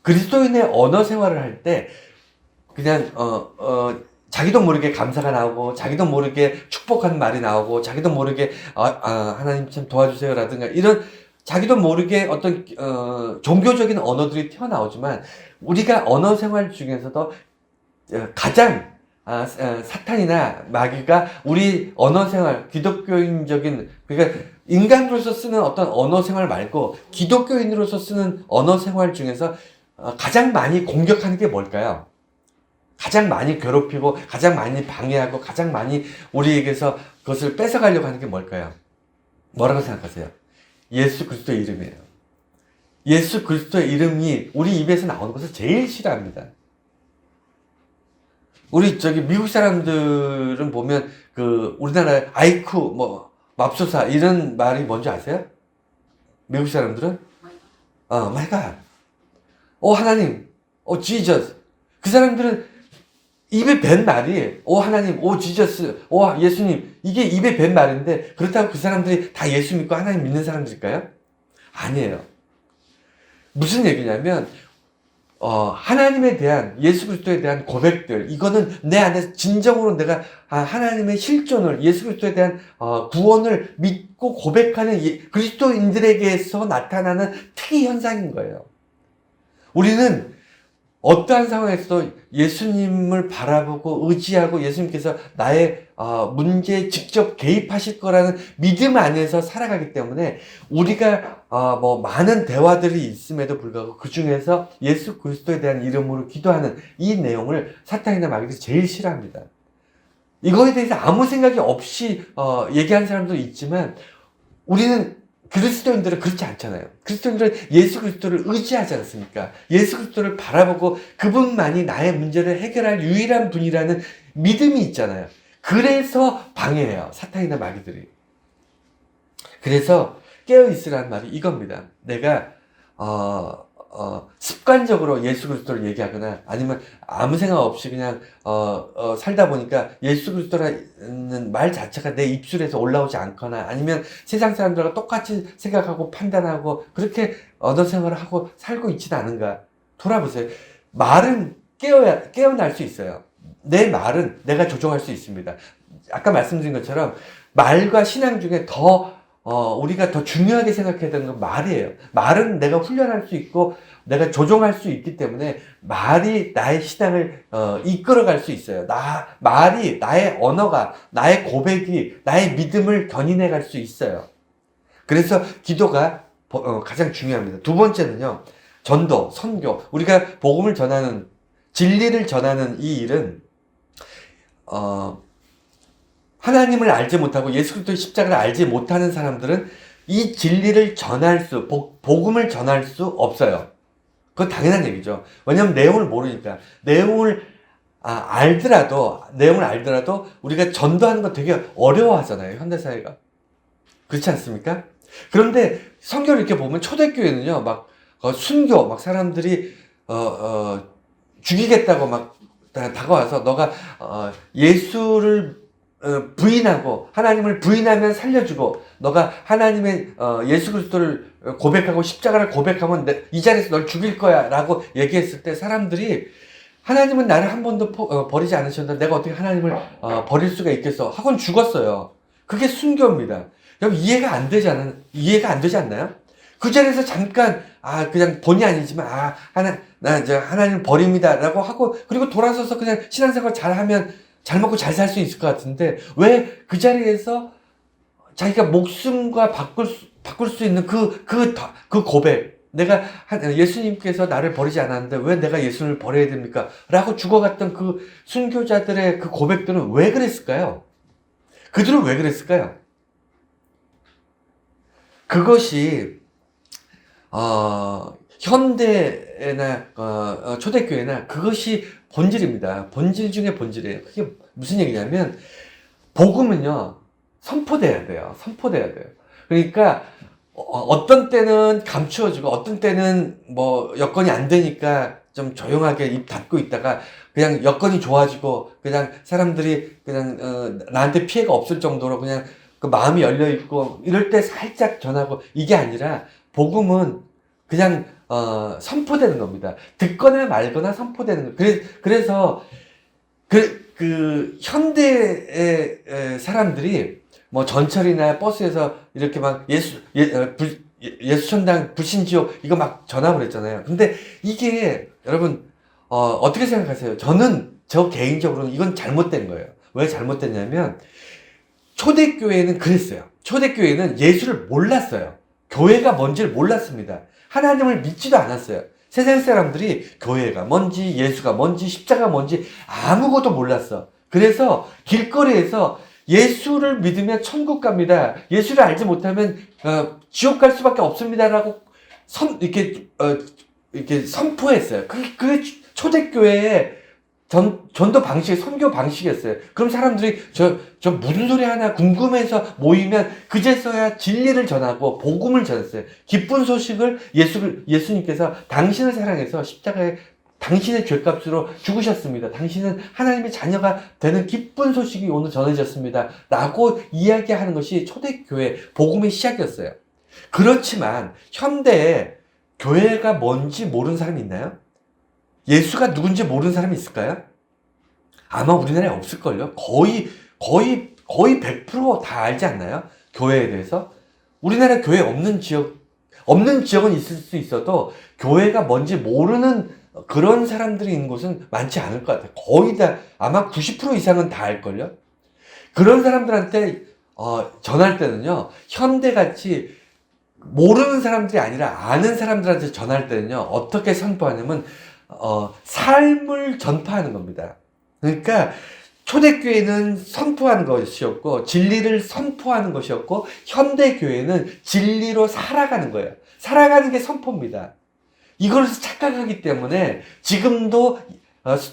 S1: 그리스도인의 언어 생활을 할 때, 그냥, 자기도 모르게 감사가 나오고, 자기도 모르게 축복하는 말이 나오고, 자기도 모르게, 하나님 참 도와주세요라든가, 이런, 자기도 모르게 어떤 종교적인 언어들이 튀어나오지만 우리가 언어 생활 중에서도 가장 사탄이나 마귀가 우리 언어 생활, 기독교인적인, 그러니까 인간으로서 쓰는 어떤 언어 생활 말고 기독교인으로서 쓰는 언어 생활 중에서 가장 많이 공격하는 게 뭘까요? 가장 많이 괴롭히고 가장 많이 방해하고 가장 많이 우리에게서 그것을 뺏어가려고 하는 게 뭘까요? 뭐라고 생각하세요? 예수 그리스도의 이름이에요. 예수 그리스도의 이름이 우리 입에서 나오는 것을 제일 싫어합니다. 우리 미국 사람들은 보면 우리나라의 아이쿠 맙소사 이런 말이 뭔지 아세요? 미국 사람들은 마이 갓, 하나님, 지저스. 그 사람들은 입에 밴 말이 하나님, 지저스, 예수님, 이게 입에 밴 말인데 그렇다고 그 사람들이 다 예수 믿고 하나님 믿는 사람들일까요? 아니에요. 무슨 얘기냐면 하나님에 대한, 예수 그리스도에 대한 고백들, 이거는 내 안에서 진정으로 내가 하나님의 실존을, 예수 그리스도에 대한 구원을 믿고 고백하는 그리스도인들에게서 나타나는 특이 현상인 거예요. 우리는 어떠한 상황에서도 예수님을 바라보고 의지하고 예수님께서 나의 문제에 직접 개입하실 거라는 믿음 안에서 살아가기 때문에 우리가 많은 대화들이 있음에도 불구하고 그 중에서 예수 그리스도에 대한 이름으로 기도하는 이 내용을 사탄이나 마귀가 제일 싫어합니다. 이거에 대해서 아무 생각이 없이 얘기하는 사람도 있지만 우리는 그리스도인들은 그렇지 않잖아요. 그리스도인들은 예수 그리스도를 의지하지 않습니까? 예수 그리스도를 바라보고 그분만이 나의 문제를 해결할 유일한 분이라는 믿음이 있잖아요. 그래서 방해해요. 사탄이나 마귀들이. 그래서 깨어있으라는 말이 이겁니다. 내가 습관적으로 예수 그리스도를 얘기하거나 아니면 아무 생각 없이 그냥 살다 보니까 예수 그리스도라는 말 자체가 내 입술에서 올라오지 않거나 아니면 세상 사람들과 똑같이 생각하고 판단하고 그렇게 언어 생활을 하고 살고 있지는 않은가 돌아보세요. 말은 깨어날 수 있어요. 내 말은 내가 조종할 수 있습니다. 아까 말씀드린 것처럼 말과 신앙 중에 우리가 더 중요하게 생각해야 되는 건 말이에요. 말은 내가 훈련할 수 있고 내가 조종할 수 있기 때문에 말이 나의 신앙을 이끌어갈 수 있어요. 말이, 나의 언어가, 나의 고백이, 나의 믿음을 견인해갈 수 있어요. 그래서 기도가 가장 중요합니다. 두 번째는요, 전도, 선교. 우리가 복음을 전하는, 진리를 전하는 이 일은 하나님을 알지 못하고 예수 그리스도의 십자가를 알지 못하는 사람들은 이 진리를 전할 수, 복음을 전할 수 없어요. 그건 당연한 얘기죠. 왜냐하면 내용을 모르니까. 내용을 알더라도 우리가 전도하는 거 되게 어려워하잖아요. 현대사회가. 그렇지 않습니까? 그런데 성경을 이렇게 보면 초대교회는요, 막, 순교, 막 사람들이, 죽이겠다고 막 다가와서 너가, 예수를 부인하고, 하나님을 부인하면 살려주고, 너가 하나님의, 예수 그리스도를 고백하고 십자가를 고백하면 이 자리에서 널 죽일 거야. 라고 얘기했을 때 사람들이 하나님은 나를 한 번도 버리지 않으셨는데 내가 어떻게 하나님을 버릴 수가 있겠어? 하고는 죽었어요. 그게 순교입니다. 여러분 이해가 안 되지 않나요? 그 자리에서 잠깐 그냥 본의 아니지만 하나님 버립니다 라고 하고 그리고 돌아서서 그냥 신앙생활 잘하면 잘 먹고 잘 살 수 있을 것 같은데 왜 그 자리에서 자기가 목숨과 바꿀 수 있는 그 고백 내가 예수님께서 나를 버리지 않았는데 왜 내가 예수를 버려야 됩니까? 라고 죽어갔던 그 순교자들의 그 고백들은 왜 그랬을까요? 그들은 왜 그랬을까요? 그것이 현대나 초대교회나 그것이 본질입니다. 본질 중에 본질이에요. 그게 무슨 얘기냐면 복음은요 선포돼야 돼요. 선포돼야 돼요. 그러니까 어떤 때는 감추어지고 어떤 때는 뭐 여건이 안 되니까 좀 조용하게 입 닫고 있다가 그냥 여건이 좋아지고 그냥 사람들이 그냥 나한테 피해가 없을 정도로 그냥 그 마음이 열려 있고 이럴 때 살짝 전하고 이게 아니라 복음은 그냥 선포되는 겁니다. 듣거나 말거나 선포되는 거. 그래서 그 현대의 사람들이 뭐 전철이나 버스에서 이렇게 막 예수천당 불신지옥 이거 막 전화를 했잖아요. 근데 이게 여러분 어떻게 생각하세요? 저 개인적으로는 이건 잘못된 거예요. 왜 잘못됐냐면 초대교회는 그랬어요. 초대교회는 예수를 몰랐어요. 교회가 뭔지를 몰랐습니다. 하나님을 믿지도 않았어요. 세상 사람들이 교회가 뭔지 예수가 뭔지 십자가 뭔지 아무것도 몰랐어. 그래서 길거리에서 예수를 믿으면 천국 갑니다. 예수를 알지 못하면 지옥 갈 수밖에 없습니다라고 이렇게 선포했어요. 그게 초대교회의 전도 방식, 선교 방식이었어요. 그럼 사람들이 저 무슨 소리 하나 궁금해서 모이면 그제서야 진리를 전하고 복음을 전했어요. 기쁜 소식을 예수님께서 당신을 사랑해서 십자가에 당신의 죄값으로 죽으셨습니다. 당신은 하나님의 자녀가 되는 기쁜 소식이 오늘 전해졌습니다. 라고 이야기하는 것이 초대교회 복음의 시작이었어요. 그렇지만 현대에 교회가 뭔지 모르는 사람이 있나요? 예수가 누군지 모르는 사람이 있을까요? 아마 우리나라에 없을걸요? 거의 100%다 알지 않나요? 교회에 대해서? 우리나라 교회 없는 지역은 있을 수 있어도 교회가 뭔지 모르는 그런 사람들이 있는 곳은 많지 않을 것 같아요. 거의 다, 아마 90% 이상은 다 알걸요? 그런 사람들한테, 전할 때는요, 현대같이 모르는 사람들이 아니라 아는 사람들한테 전할 때는요, 어떻게 선포하냐면, 삶을 전파하는 겁니다. 그러니까 초대교회는 선포하는 것이었고 진리를 선포하는 것이었고 현대교회는 진리로 살아가는 거예요. 살아가는 게 선포입니다. 이걸 착각하기 때문에 지금도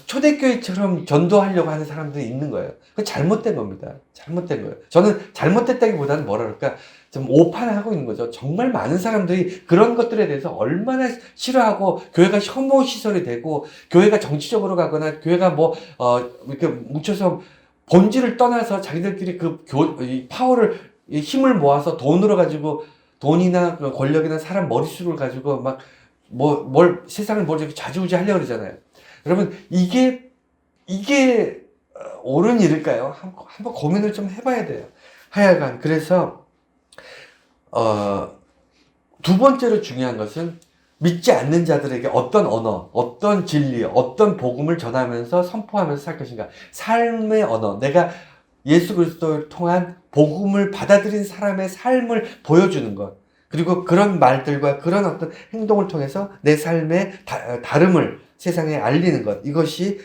S1: 초대교회처럼 전도하려고 하는 사람들이 있는 거예요. 그건 잘못된 겁니다. 잘못된 거예요. 저는 잘못됐다기보다는 뭐라 그럴까 좀 오판하고 있는 거죠. 정말 많은 사람들이 그런 것들에 대해서 얼마나 싫어하고 교회가 혐오 시설이 되고 교회가 정치적으로 가거나 교회가 이렇게 뭉쳐서 본질을 떠나서 자기들끼리 이 파워를 이 힘을 모아서 돈으로 가지고 돈이나 권력이나 사람 머릿수를 가지고 막 세상을 이렇게 좌지우지 하려고 그러잖아요. 여러분 이게 옳은 일일까요? 한번 고민을 좀 해봐야 돼요. 하여간 그래서 두 번째로 중요한 것은 믿지 않는 자들에게 어떤 언어, 어떤 진리, 어떤 복음을 전하면서 선포하면서 살 것인가. 삶의 언어, 내가 예수 그리스도를 통한 복음을 받아들인 사람의 삶을 보여주는 것. 그리고 그런 말들과 그런 어떤 행동을 통해서 내 삶의 다름을 세상에 알리는 것. 이것이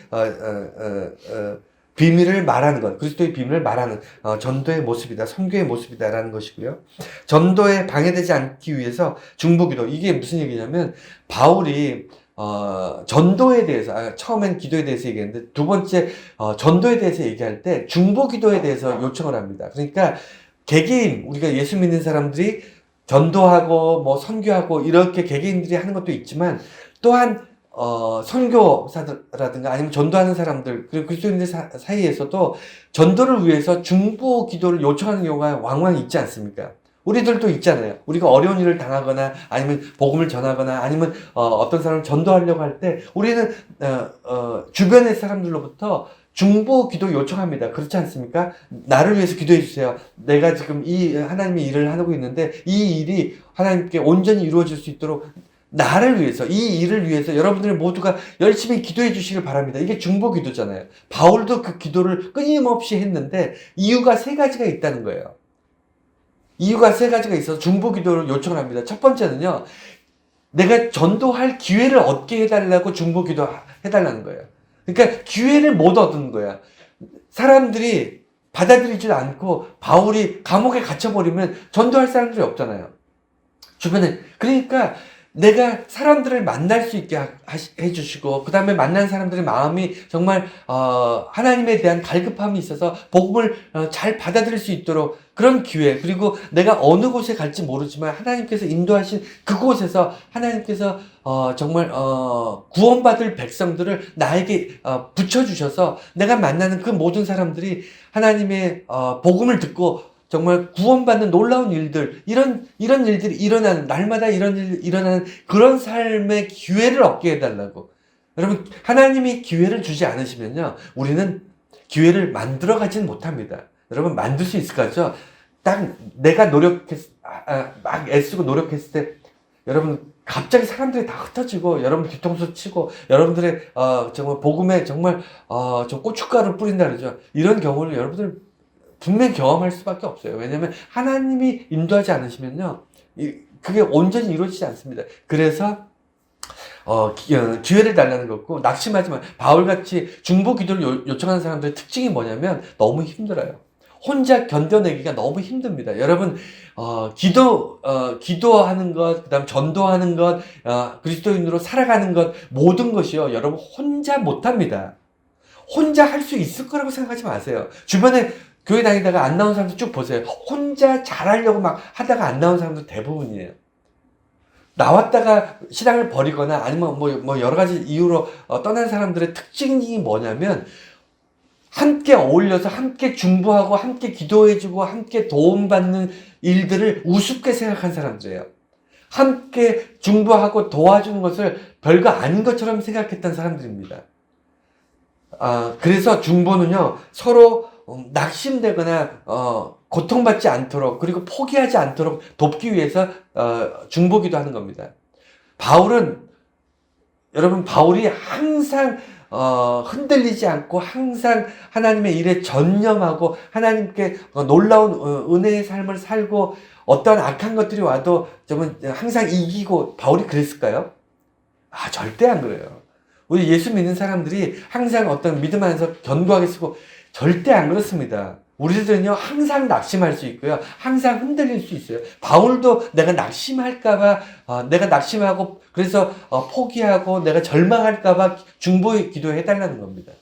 S1: 비밀을 말하는 것, 그리스도의 비밀을 말하는 전도의 모습이다, 선교의 모습이다라는 것이고요. 전도에 방해되지 않기 위해서 중보기도, 이게 무슨 얘기냐면 바울이 전도에 대해서 처음엔 기도에 대해서 얘기했는데 두 번째 전도에 대해서 얘기할 때 중보기도에 대해서 요청을 합니다. 그러니까 개개인 우리가 예수 믿는 사람들이 전도하고 뭐 선교하고 이렇게 개개인들이 하는 것도 있지만 또한 선교사라든가 아니면 전도하는 사람들, 그리고 그리스도인들 사이에서도 전도를 위해서 중보 기도를 요청하는 경우가 왕왕 있지 않습니까? 우리들도 있잖아요. 우리가 어려운 일을 당하거나 아니면 복음을 전하거나 아니면 어떤 사람을 전도하려고 할 때 우리는 주변의 사람들로부터 중보 기도 요청합니다. 그렇지 않습니까? 나를 위해서 기도해 주세요. 내가 지금 이 하나님의 일을 하고 있는데 이 일이 하나님께 온전히 이루어질 수 있도록 나를 위해서, 이 일을 위해서 여러분들 모두가 열심히 기도해 주시길 바랍니다. 이게 중보 기도잖아요. 바울도 그 기도를 끊임없이 했는데 이유가 세 가지가 있다는 거예요. 이유가 세 가지가 있어서 중보 기도를 요청을 합니다. 첫 번째는요, 내가 전도할 기회를 얻게 해달라고 중보 기도 해달라는 거예요. 그러니까 기회를 못 얻은 거야. 사람들이 받아들이지 않고 바울이 감옥에 갇혀버리면 전도할 사람들이 없잖아요. 주변에. 그러니까 내가 사람들을 만날 수 있게 해주시고 그 다음에 만난 사람들의 마음이 정말 하나님에 대한 갈급함이 있어서 복음을 잘 받아들일 수 있도록 그런 기회, 그리고 내가 어느 곳에 갈지 모르지만 하나님께서 인도하신 그곳에서 하나님께서 정말 구원받을 백성들을 나에게 붙여주셔서 내가 만나는 그 모든 사람들이 하나님의 복음을 듣고 정말 구원받는 놀라운 일들, 이런 일들이 일어나는, 날마다 이런 일 일어나는 그런 삶의 기회를 얻게 해달라고. 여러분, 하나님이 기회를 주지 않으시면요, 우리는 기회를 만들어 가진 못합니다. 여러분, 만들 수 있을 거죠? 딱 내가 막 애쓰고 노력했을 때, 여러분, 갑자기 사람들이 다 흩어지고, 여러분 뒤통수 치고, 여러분들의, 정말 복음에 정말, 저 고춧가루를 뿌린다 그러죠. 이런 경우를 여러분들 분명히 경험할 수밖에 없어요. 왜냐하면 하나님이 인도하지 않으시면요, 그게 온전히 이루어지지 않습니다. 그래서 기회를 달라는 거고, 낙심하지 마. 바울같이 중보 기도를 요청하는 사람들의 특징이 뭐냐면 너무 힘들어요. 혼자 견뎌내기가 너무 힘듭니다. 여러분, 기도하는 것, 그 다음 전도하는 것, 그리스도인으로 살아가는 것, 모든 것이요, 여러분 혼자 못합니다. 혼자 할 수 있을 거라고 생각하지 마세요. 주변에 교회 다니다가 안 나온 사람들 쭉 보세요. 혼자 잘하려고 막 하다가 안 나온 사람들 대부분이에요. 나왔다가 신앙을 버리거나 아니면 뭐 여러 가지 이유로 떠난 사람들의 특징이 뭐냐면 함께 어울려서 함께 중보하고 함께 기도해주고 함께 도움받는 일들을 우습게 생각한 사람들이에요. 함께 중보하고 도와주는 것을 별거 아닌 것처럼 생각했던 사람들입니다. 그래서 중보는요, 서로 낙심되거나 고통받지 않도록, 그리고 포기하지 않도록 돕기 위해서 중보기도 하는 겁니다. 바울이 항상 흔들리지 않고 항상 하나님의 일에 전념하고 하나님께 놀라운 은혜의 삶을 살고 어떤 악한 것들이 와도 좀 항상 이기고, 바울이 그랬을까요? 절대 안 그래요. 우리 예수 믿는 사람들이 항상 어떤 믿음 안에서 견고하게 쓰고, 절대 안 그렇습니다. 우리들은요, 항상 낙심할 수 있고요, 항상 흔들릴 수 있어요. 바울도 내가 낙심할까봐, 내가 낙심하고, 그래서 포기하고, 내가 절망할까봐 중보의 기도해달라는 겁니다.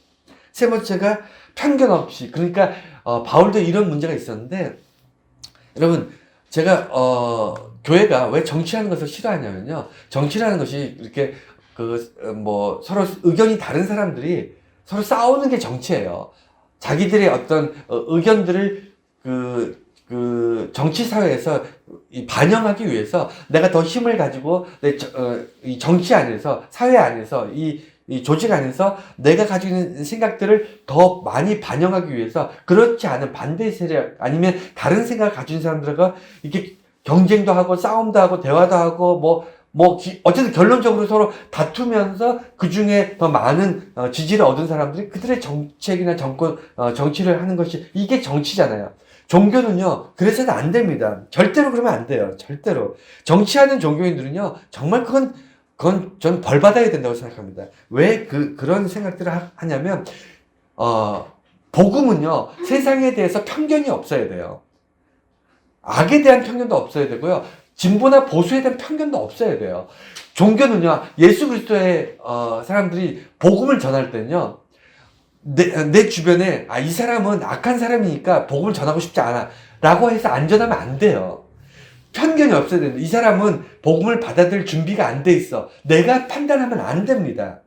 S1: 세 번째가 편견 없이, 그러니까, 바울도 이런 문제가 있었는데, 여러분, 제가, 교회가 왜 정치하는 것을 싫어하냐면요, 정치라는 것이 이렇게, 서로 의견이 다른 사람들이 서로 싸우는 게 정치예요. 자기들의 어떤 의견들을 정치 사회에서 반영하기 위해서 내가 더 힘을 가지고 이 정치 안에서, 사회 안에서, 이 조직 안에서 내가 가지고 있는 생각들을 더 많이 반영하기 위해서, 그렇지 않은 반대 세력 아니면 다른 생각을 가진 사람들과 이렇게 경쟁도 하고 싸움도 하고 대화도 하고 어쨌든 결론적으로 서로 다투면서 그 중에 더 많은 지지를 얻은 사람들이 그들의 정책이나 정권, 정치를 하는 것이, 이게 정치잖아요. 종교는요, 그래서는 안 됩니다. 절대로 그러면 안 돼요. 절대로. 정치하는 종교인들은요, 정말 그건 전 벌 받아야 된다고 생각합니다. 왜 그런 생각들을 하냐면, 복음은요, 세상에 대해서 편견이 없어야 돼요. 악에 대한 편견도 없어야 되고요. 진보나 보수에 대한 편견도 없어야 돼요. 종교는요, 예수 그리스도의 사람들이 복음을 전할 때는요, 내 주변에 이 사람은 악한 사람이니까 복음을 전하고 싶지 않아 라고 해서 안 전하면 안 돼요. 편견이 없어야 됩니다. 이 사람은 복음을 받아들일 준비가 안 돼 있어. 내가 판단하면 안 됩니다.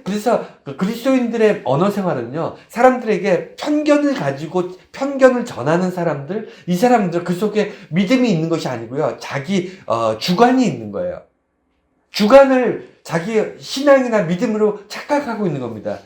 S1: 그래서 그리스도인들의 언어 생활은요, 사람들에게 편견을 가지고 편견을 전하는 사람들, 이 사람들 그 속에 믿음이 있는 것이 아니고요, 자기 주관이 있는 거예요. 주관을 자기 신앙이나 믿음으로 착각하고 있는 겁니다.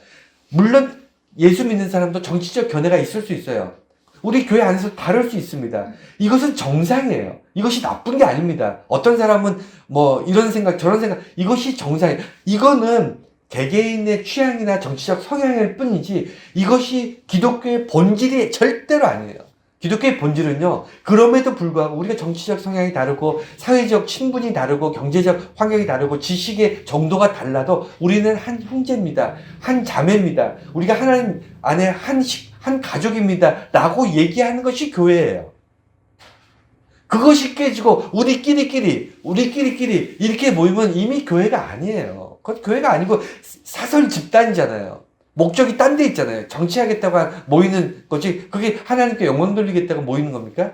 S1: 물론 예수 믿는 사람도 정치적 견해가 있을 수 있어요. 우리 교회 안에서 다를 수 있습니다. 이것은 정상이에요. 이것이 나쁜 게 아닙니다. 어떤 사람은 뭐 이런 생각 저런 생각, 이것이 정상이에요. 이거는 개개인의 취향이나 정치적 성향일 뿐이지 이것이 기독교의 본질이 절대로 아니에요. 기독교의 본질은요, 그럼에도 불구하고 우리가 정치적 성향이 다르고 사회적 친분이 다르고 경제적 환경이 다르고 지식의 정도가 달라도 우리는 한 형제입니다. 한 자매입니다. 우리가 하나님 안에 한 가족입니다. 라고 얘기하는 것이 교회예요. 그것이 깨지고 우리끼리 이렇게 모이면 이미 교회가 아니에요. 그건 교회가 아니고 사설 집단이잖아요. 목적이 딴 데 있잖아요. 정치하겠다고 모이는 거지, 그게 하나님께 영광 돌리겠다고 모이는 겁니까?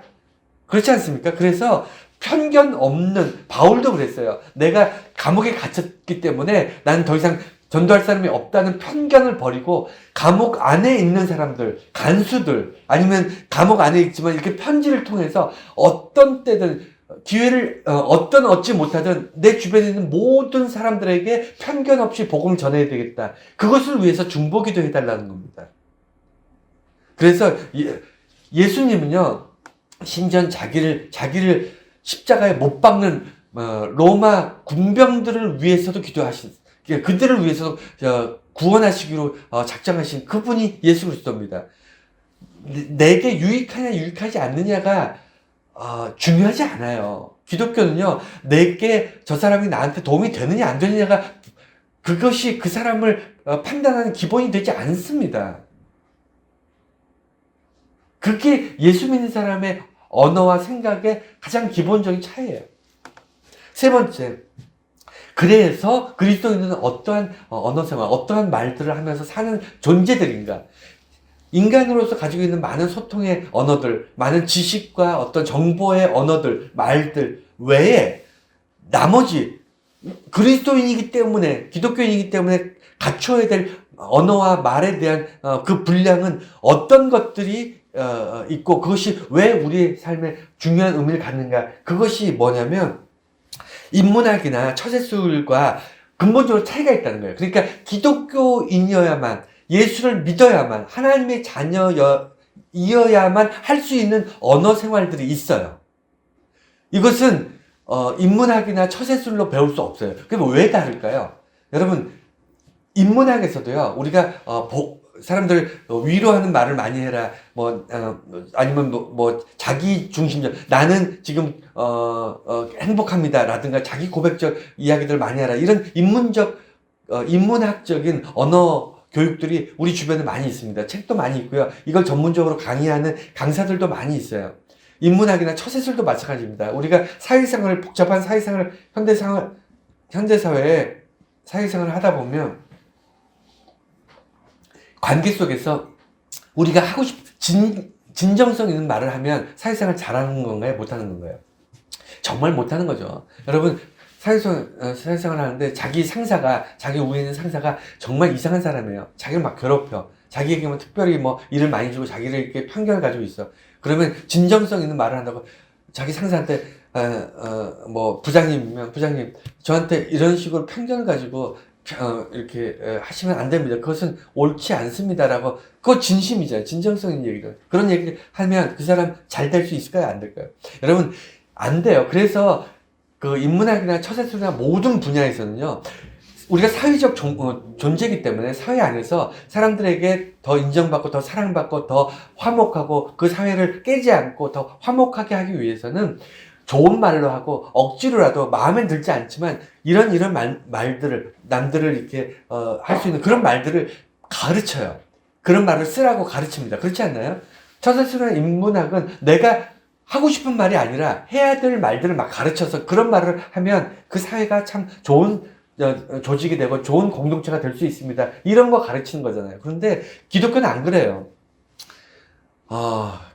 S1: 그렇지 않습니까? 그래서 편견 없는, 바울도 그랬어요. 내가 감옥에 갇혔기 때문에 나는 더 이상 전도할 사람이 없다는 편견을 버리고 감옥 안에 있는 사람들, 간수들, 아니면 감옥 안에 있지만 이렇게 편지를 통해서 어떤 때든 기회를 얻지 못하든 내 주변에 있는 모든 사람들에게 편견 없이 복음을 전해야 되겠다. 그것을 위해서 중보기도 해달라는 겁니다. 그래서 예수님은요, 심지어 자기를 십자가에 못 박는 로마 군병들을 위해서도 그들을 위해서도 구원하시기로 작정하신 그분이 예수 그리스도입니다. 내게 유익하냐 유익하지 않느냐가 중요하지 않아요. 기독교는요, 내게 저 사람이 나한테 도움이 되느냐 안 되느냐가 그것이 그 사람을 판단하는 기본이 되지 않습니다. 그게 예수 믿는 사람의 언어와 생각의 가장 기본적인 차이예요. 세 번째, 그래서 그리스도인은 어떠한 언어 생활, 어떠한 말들을 하면서 사는 존재들인가? 인간으로서 가지고 있는 많은 소통의 언어들, 많은 지식과 어떤 정보의 언어들, 말들 외에 나머지 그리스도인이기 때문에, 기독교인이기 때문에 갖춰야 될 언어와 말에 대한 그 분량은 어떤 것들이 있고 그것이 왜 우리의 삶에 중요한 의미를 갖는가? 그것이 뭐냐면 인문학이나 처세술과 근본적으로 차이가 있다는 거예요. 그러니까 기독교인이어야만, 예수를 믿어야만, 하나님의 자녀이어야만 할 수 있는 언어 생활들이 있어요. 이것은 인문학이나 처세술로 배울 수 없어요. 그럼 왜 다를까요? 여러분, 인문학에서도요, 우리가 사람들 위로하는 말을 많이 해라, 아니면 자기 중심적, 나는 지금 행복합니다라든가 자기 고백적 이야기들 많이 하라, 이런 인문학적인 언어 교육들이 우리 주변에 많이 있습니다. 책도 많이 있고요. 이걸 전문적으로 강의하는 강사들도 많이 있어요. 인문학이나 처세술도 마찬가지입니다. 우리가 사회생활을, 복잡한 사회생활을, 현대사회에 사회생활을 하다 보면 관계 속에서 우리가 하고 진정성 있는 말을 하면 사회생활 잘하는 건가요? 못하는 건가요? 정말 못하는 거죠. 여러분, 사회생활 하는데 자기 위에 있는 상사가 정말 이상한 사람이에요. 자기를 막 괴롭혀. 자기에게만 특별히 일을 많이 주고 자기를 이렇게 편견을 가지고 있어. 그러면 진정성 있는 말을 한다고 자기 상사한테 부장님, 저한테 이런 식으로 편견을 가지고 이렇게 하시면 안 됩니다. 그것은 옳지 않습니다라고. 그거 진심이잖아요. 진정성 있는 얘기를. 그런 얘기를 하면 그 사람 잘 될 수 있을까요? 안 될까요? 여러분, 안 돼요. 그래서 그 인문학이나 처세술이나 모든 분야에서는요, 우리가 사회적 존재이기 때문에 사회 안에서 사람들에게 더 인정받고 더 사랑받고 더 화목하고 그 사회를 깨지 않고 더 화목하게 하기 위해서는 좋은 말로 하고 억지로라도 마음에 들지 않지만 이런 말들을, 남들을 이렇게 할 수 있는 그런 말들을 가르쳐요. 그런 말을 쓰라고 가르칩니다. 그렇지 않나요? 처세술이나 인문학은 내가 하고 싶은 말이 아니라 해야 될 말들을 막 가르쳐서 그런 말을 하면 그 사회가 참 좋은 조직이 되고 좋은 공동체가 될 수 있습니다. 이런 거 가르치는 거잖아요. 그런데 기독교는 안 그래요.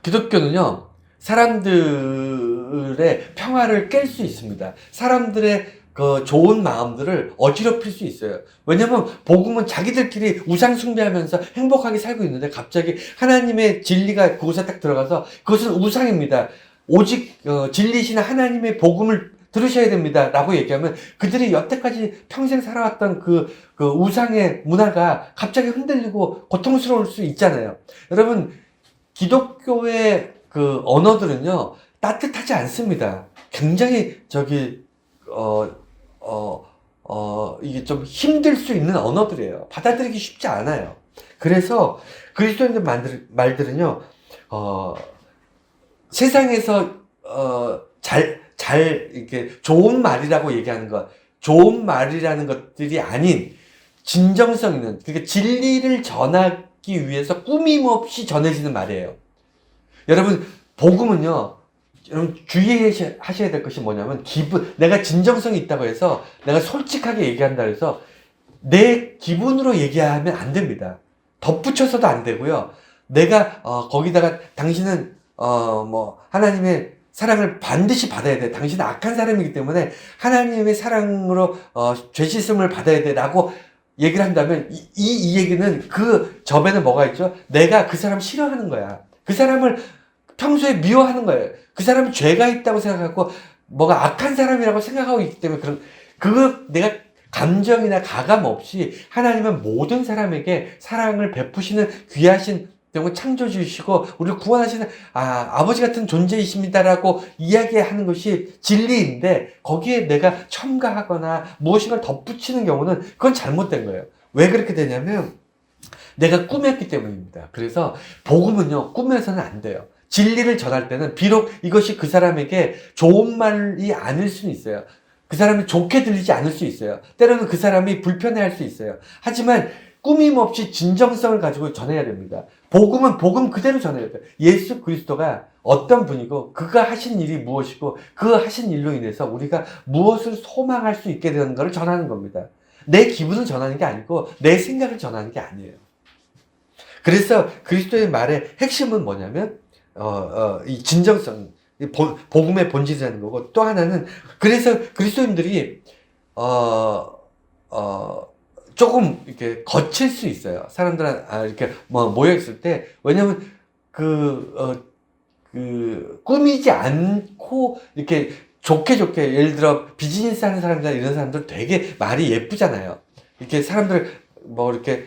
S1: 기독교는요, 사람들의 평화를 깰 수 있습니다. 사람들의 그 좋은 마음들을 어지럽힐 수 있어요. 왜냐면 복음은 자기들끼리 우상 숭배하면서 행복하게 살고 있는데 갑자기 하나님의 진리가 그곳에 딱 들어가서 그것은 우상입니다. 오직 진리신 하나님의 복음을 들으셔야 됩니다. 라고 얘기하면 그들이 여태까지 평생 살아왔던 그 우상의 문화가 갑자기 흔들리고 고통스러울 수 있잖아요. 여러분, 기독교의 그 언어들은요, 따뜻하지 않습니다. 굉장히 이게 좀 힘들 수 있는 언어들이에요. 받아들이기 쉽지 않아요. 그래서 그리스도인들 말들은요, 세상에서, 이렇게 좋은 말이라고 얘기하는 것, 좋은 말이라는 것들이 아닌 진정성 있는, 그러니까 진리를 전하기 위해서 꾸밈없이 전해지는 말이에요. 여러분, 복음은요, 여러분 주의하셔야 될 것이 뭐냐면 내가 진정성이 있다고 해서 내가 솔직하게 얘기한다 해서 내 기분으로 얘기하면 안 됩니다. 덧붙여서도 안 되고요. 내가 거기다가 당신은 하나님의 사랑을 반드시 받아야 돼. 당신은 악한 사람이기 때문에 하나님의 사랑으로 죄 씻음을 받아야 돼 라고 얘기를 한다면 이 얘기는 그 접에는 뭐가 있죠? 내가 그 사람 싫어하는 거야. 그 사람을 평소에 미워하는 거예요. 그 사람이 죄가 있다고 생각하고 뭐가 악한 사람이라고 생각하고 있기 때문에 그거 내가 감정이나 가감 없이 하나님은 모든 사람에게 사랑을 베푸시는 귀하신 창조주이시고 우리를 구원하시는 아버지 같은 존재이십니다라고 이야기하는 것이 진리인데 거기에 내가 첨가하거나 무엇인가를 덧붙이는 경우는 그건 잘못된 거예요. 왜 그렇게 되냐면 내가 꾸몄기 때문입니다. 그래서 복음은요, 꾸며서는 안 돼요. 진리를 전할 때는 비록 이것이 그 사람에게 좋은 말이 아닐 수는 있어요. 그 사람이 좋게 들리지 않을 수 있어요. 때로는 그 사람이 불편해할 수 있어요. 하지만 꾸밈 없이 진정성을 가지고 전해야 됩니다. 복음은 복음 그대로 전해야 돼요. 예수 그리스도가 어떤 분이고 그가 하신 일이 무엇이고 그 하신 일로 인해서 우리가 무엇을 소망할 수 있게 되는 것을 전하는 겁니다. 내 기분을 전하는 게 아니고 내 생각을 전하는 게 아니에요. 그래서 그리스도의 말의 핵심은 뭐냐면 이 진정성, 복음의 본질이라는 거고, 또 하나는 그래서 그리스도인들이 조금 이렇게 거칠 수 있어요. 사람들은 이렇게 모여 있을 때. 왜냐면 꾸미지 않고 이렇게 좋게 예를 들어 비즈니스 하는 사람들 이런 사람들 되게 말이 예쁘잖아요. 이렇게 사람들 이렇게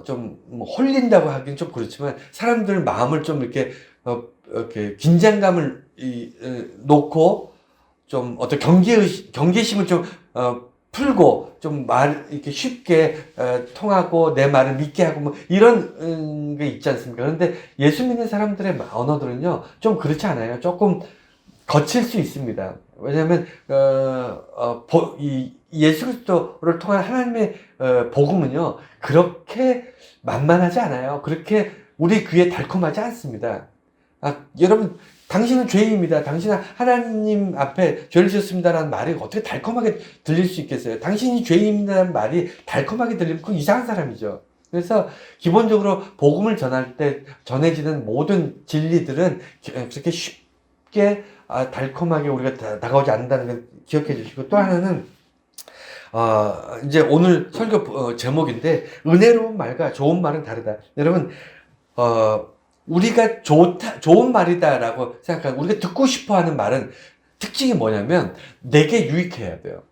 S1: 좀 홀린다고 하긴 좀 그렇지만 사람들 마음을 좀 이렇게 긴장감을 놓고 좀 어떤 경계심을 좀 풀고 좀 이렇게 쉽게 통하고 내 말을 믿게 하고 이런 게 있지 않습니까? 그런데 예수 믿는 사람들의 언어들은요 좀 그렇지 않아요. 조금 거칠 수 있습니다. 왜냐하면 예수 그리스도를 통한 하나님의 복음은요 그렇게 만만하지 않아요. 그렇게 우리 귀에 달콤하지 않습니다. 여러분, 당신은 죄인입니다. 당신은 하나님 앞에 죄를 지었습니다라는 말이 어떻게 달콤하게 들릴 수 있겠어요? 당신이 죄인이라는 말이 달콤하게 들리면 그 이상한 사람이죠. 그래서 기본적으로 복음을 전할 때 전해지는 모든 진리들은 그렇게 쉽게 달콤하게 우리가 다가오지 않는다는 걸 기억해 주시고, 또 하나는 이제 오늘 설교 제목인데 은혜로운 말과 좋은 말은 다르다. 여러분, 우리가 좋은 말이다라고 생각하는, 우리가 듣고 싶어 하는 말은 특징이 뭐냐면 내게 유익해야 돼요.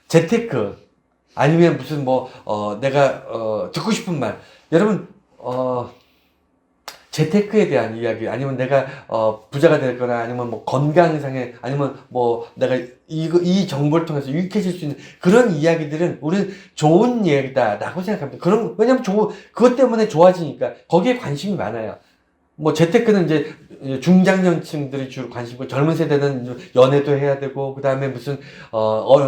S1: 재테크 아니면 무슨 내가 듣고 싶은 말. 여러분, 재테크에 대한 이야기, 아니면 내가 부자가 될 거나, 아니면 건강상에, 아니면 내가 이 정보를 통해서 유익해질 수 있는 그런 이야기들은 우리는 좋은 이야기다라고 생각합니다. 왜냐면 그것 때문에 좋아지니까 거기에 관심이 많아요. 재테크는 이제 중장년층들이 주로 관심이고, 젊은 세대는 연애도 해야 되고, 그 다음에 무슨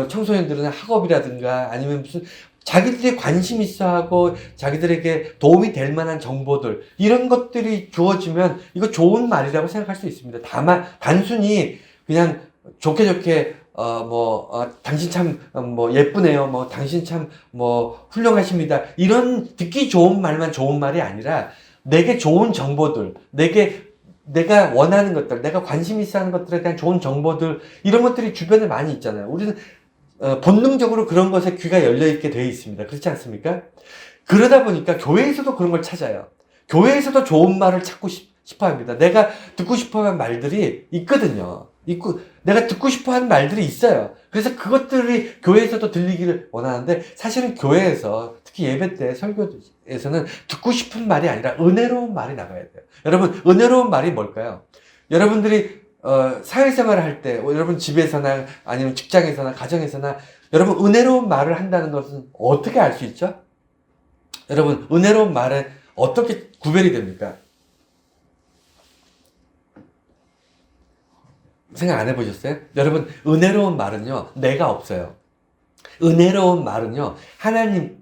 S1: 청소년들은 학업이라든가, 아니면 무슨 자기들이 관심 있어 하고 자기들에게 도움이 될 만한 정보들, 이런 것들이 주어지면 이거 좋은 말이라고 생각할 수 있습니다. 다만, 단순히 그냥 좋게 당신 참, 예쁘네요. 당신 참, 훌륭하십니다. 이런 듣기 좋은 말만 좋은 말이 아니라, 내게 좋은 정보들, 내가 원하는 것들, 내가 관심 있어 하는 것들에 대한 좋은 정보들, 이런 것들이 주변에 많이 있잖아요. 우리는 본능적으로 그런 것에 귀가 열려있게 되어 있습니다. 그렇지 않습니까? 그러다 보니까 교회에서도 그런 걸 찾아요. 교회에서도 좋은 말을 찾고 싶어 합니다. 내가 듣고 싶어 하는 말들이 있거든요. 내가 듣고 싶어 하는 말들이 있어요. 그래서 그것들이 교회에서도 들리기를 원하는데, 사실은 교회에서, 특히 예배 때 설교에서는 듣고 싶은 말이 아니라 은혜로운 말이 나가야 돼요. 여러분, 은혜로운 말이 뭘까요? 여러분들이 사회생활을 할 때, 여러분 집에서나 아니면 직장에서나 가정에서나 여러분 은혜로운 말을 한다는 것은 어떻게 알 수 있죠? 여러분, 은혜로운 말은 어떻게 구별이 됩니까? 생각 안 해보셨어요? 여러분, 은혜로운 말은요, 내가 없어요. 은혜로운 말은요,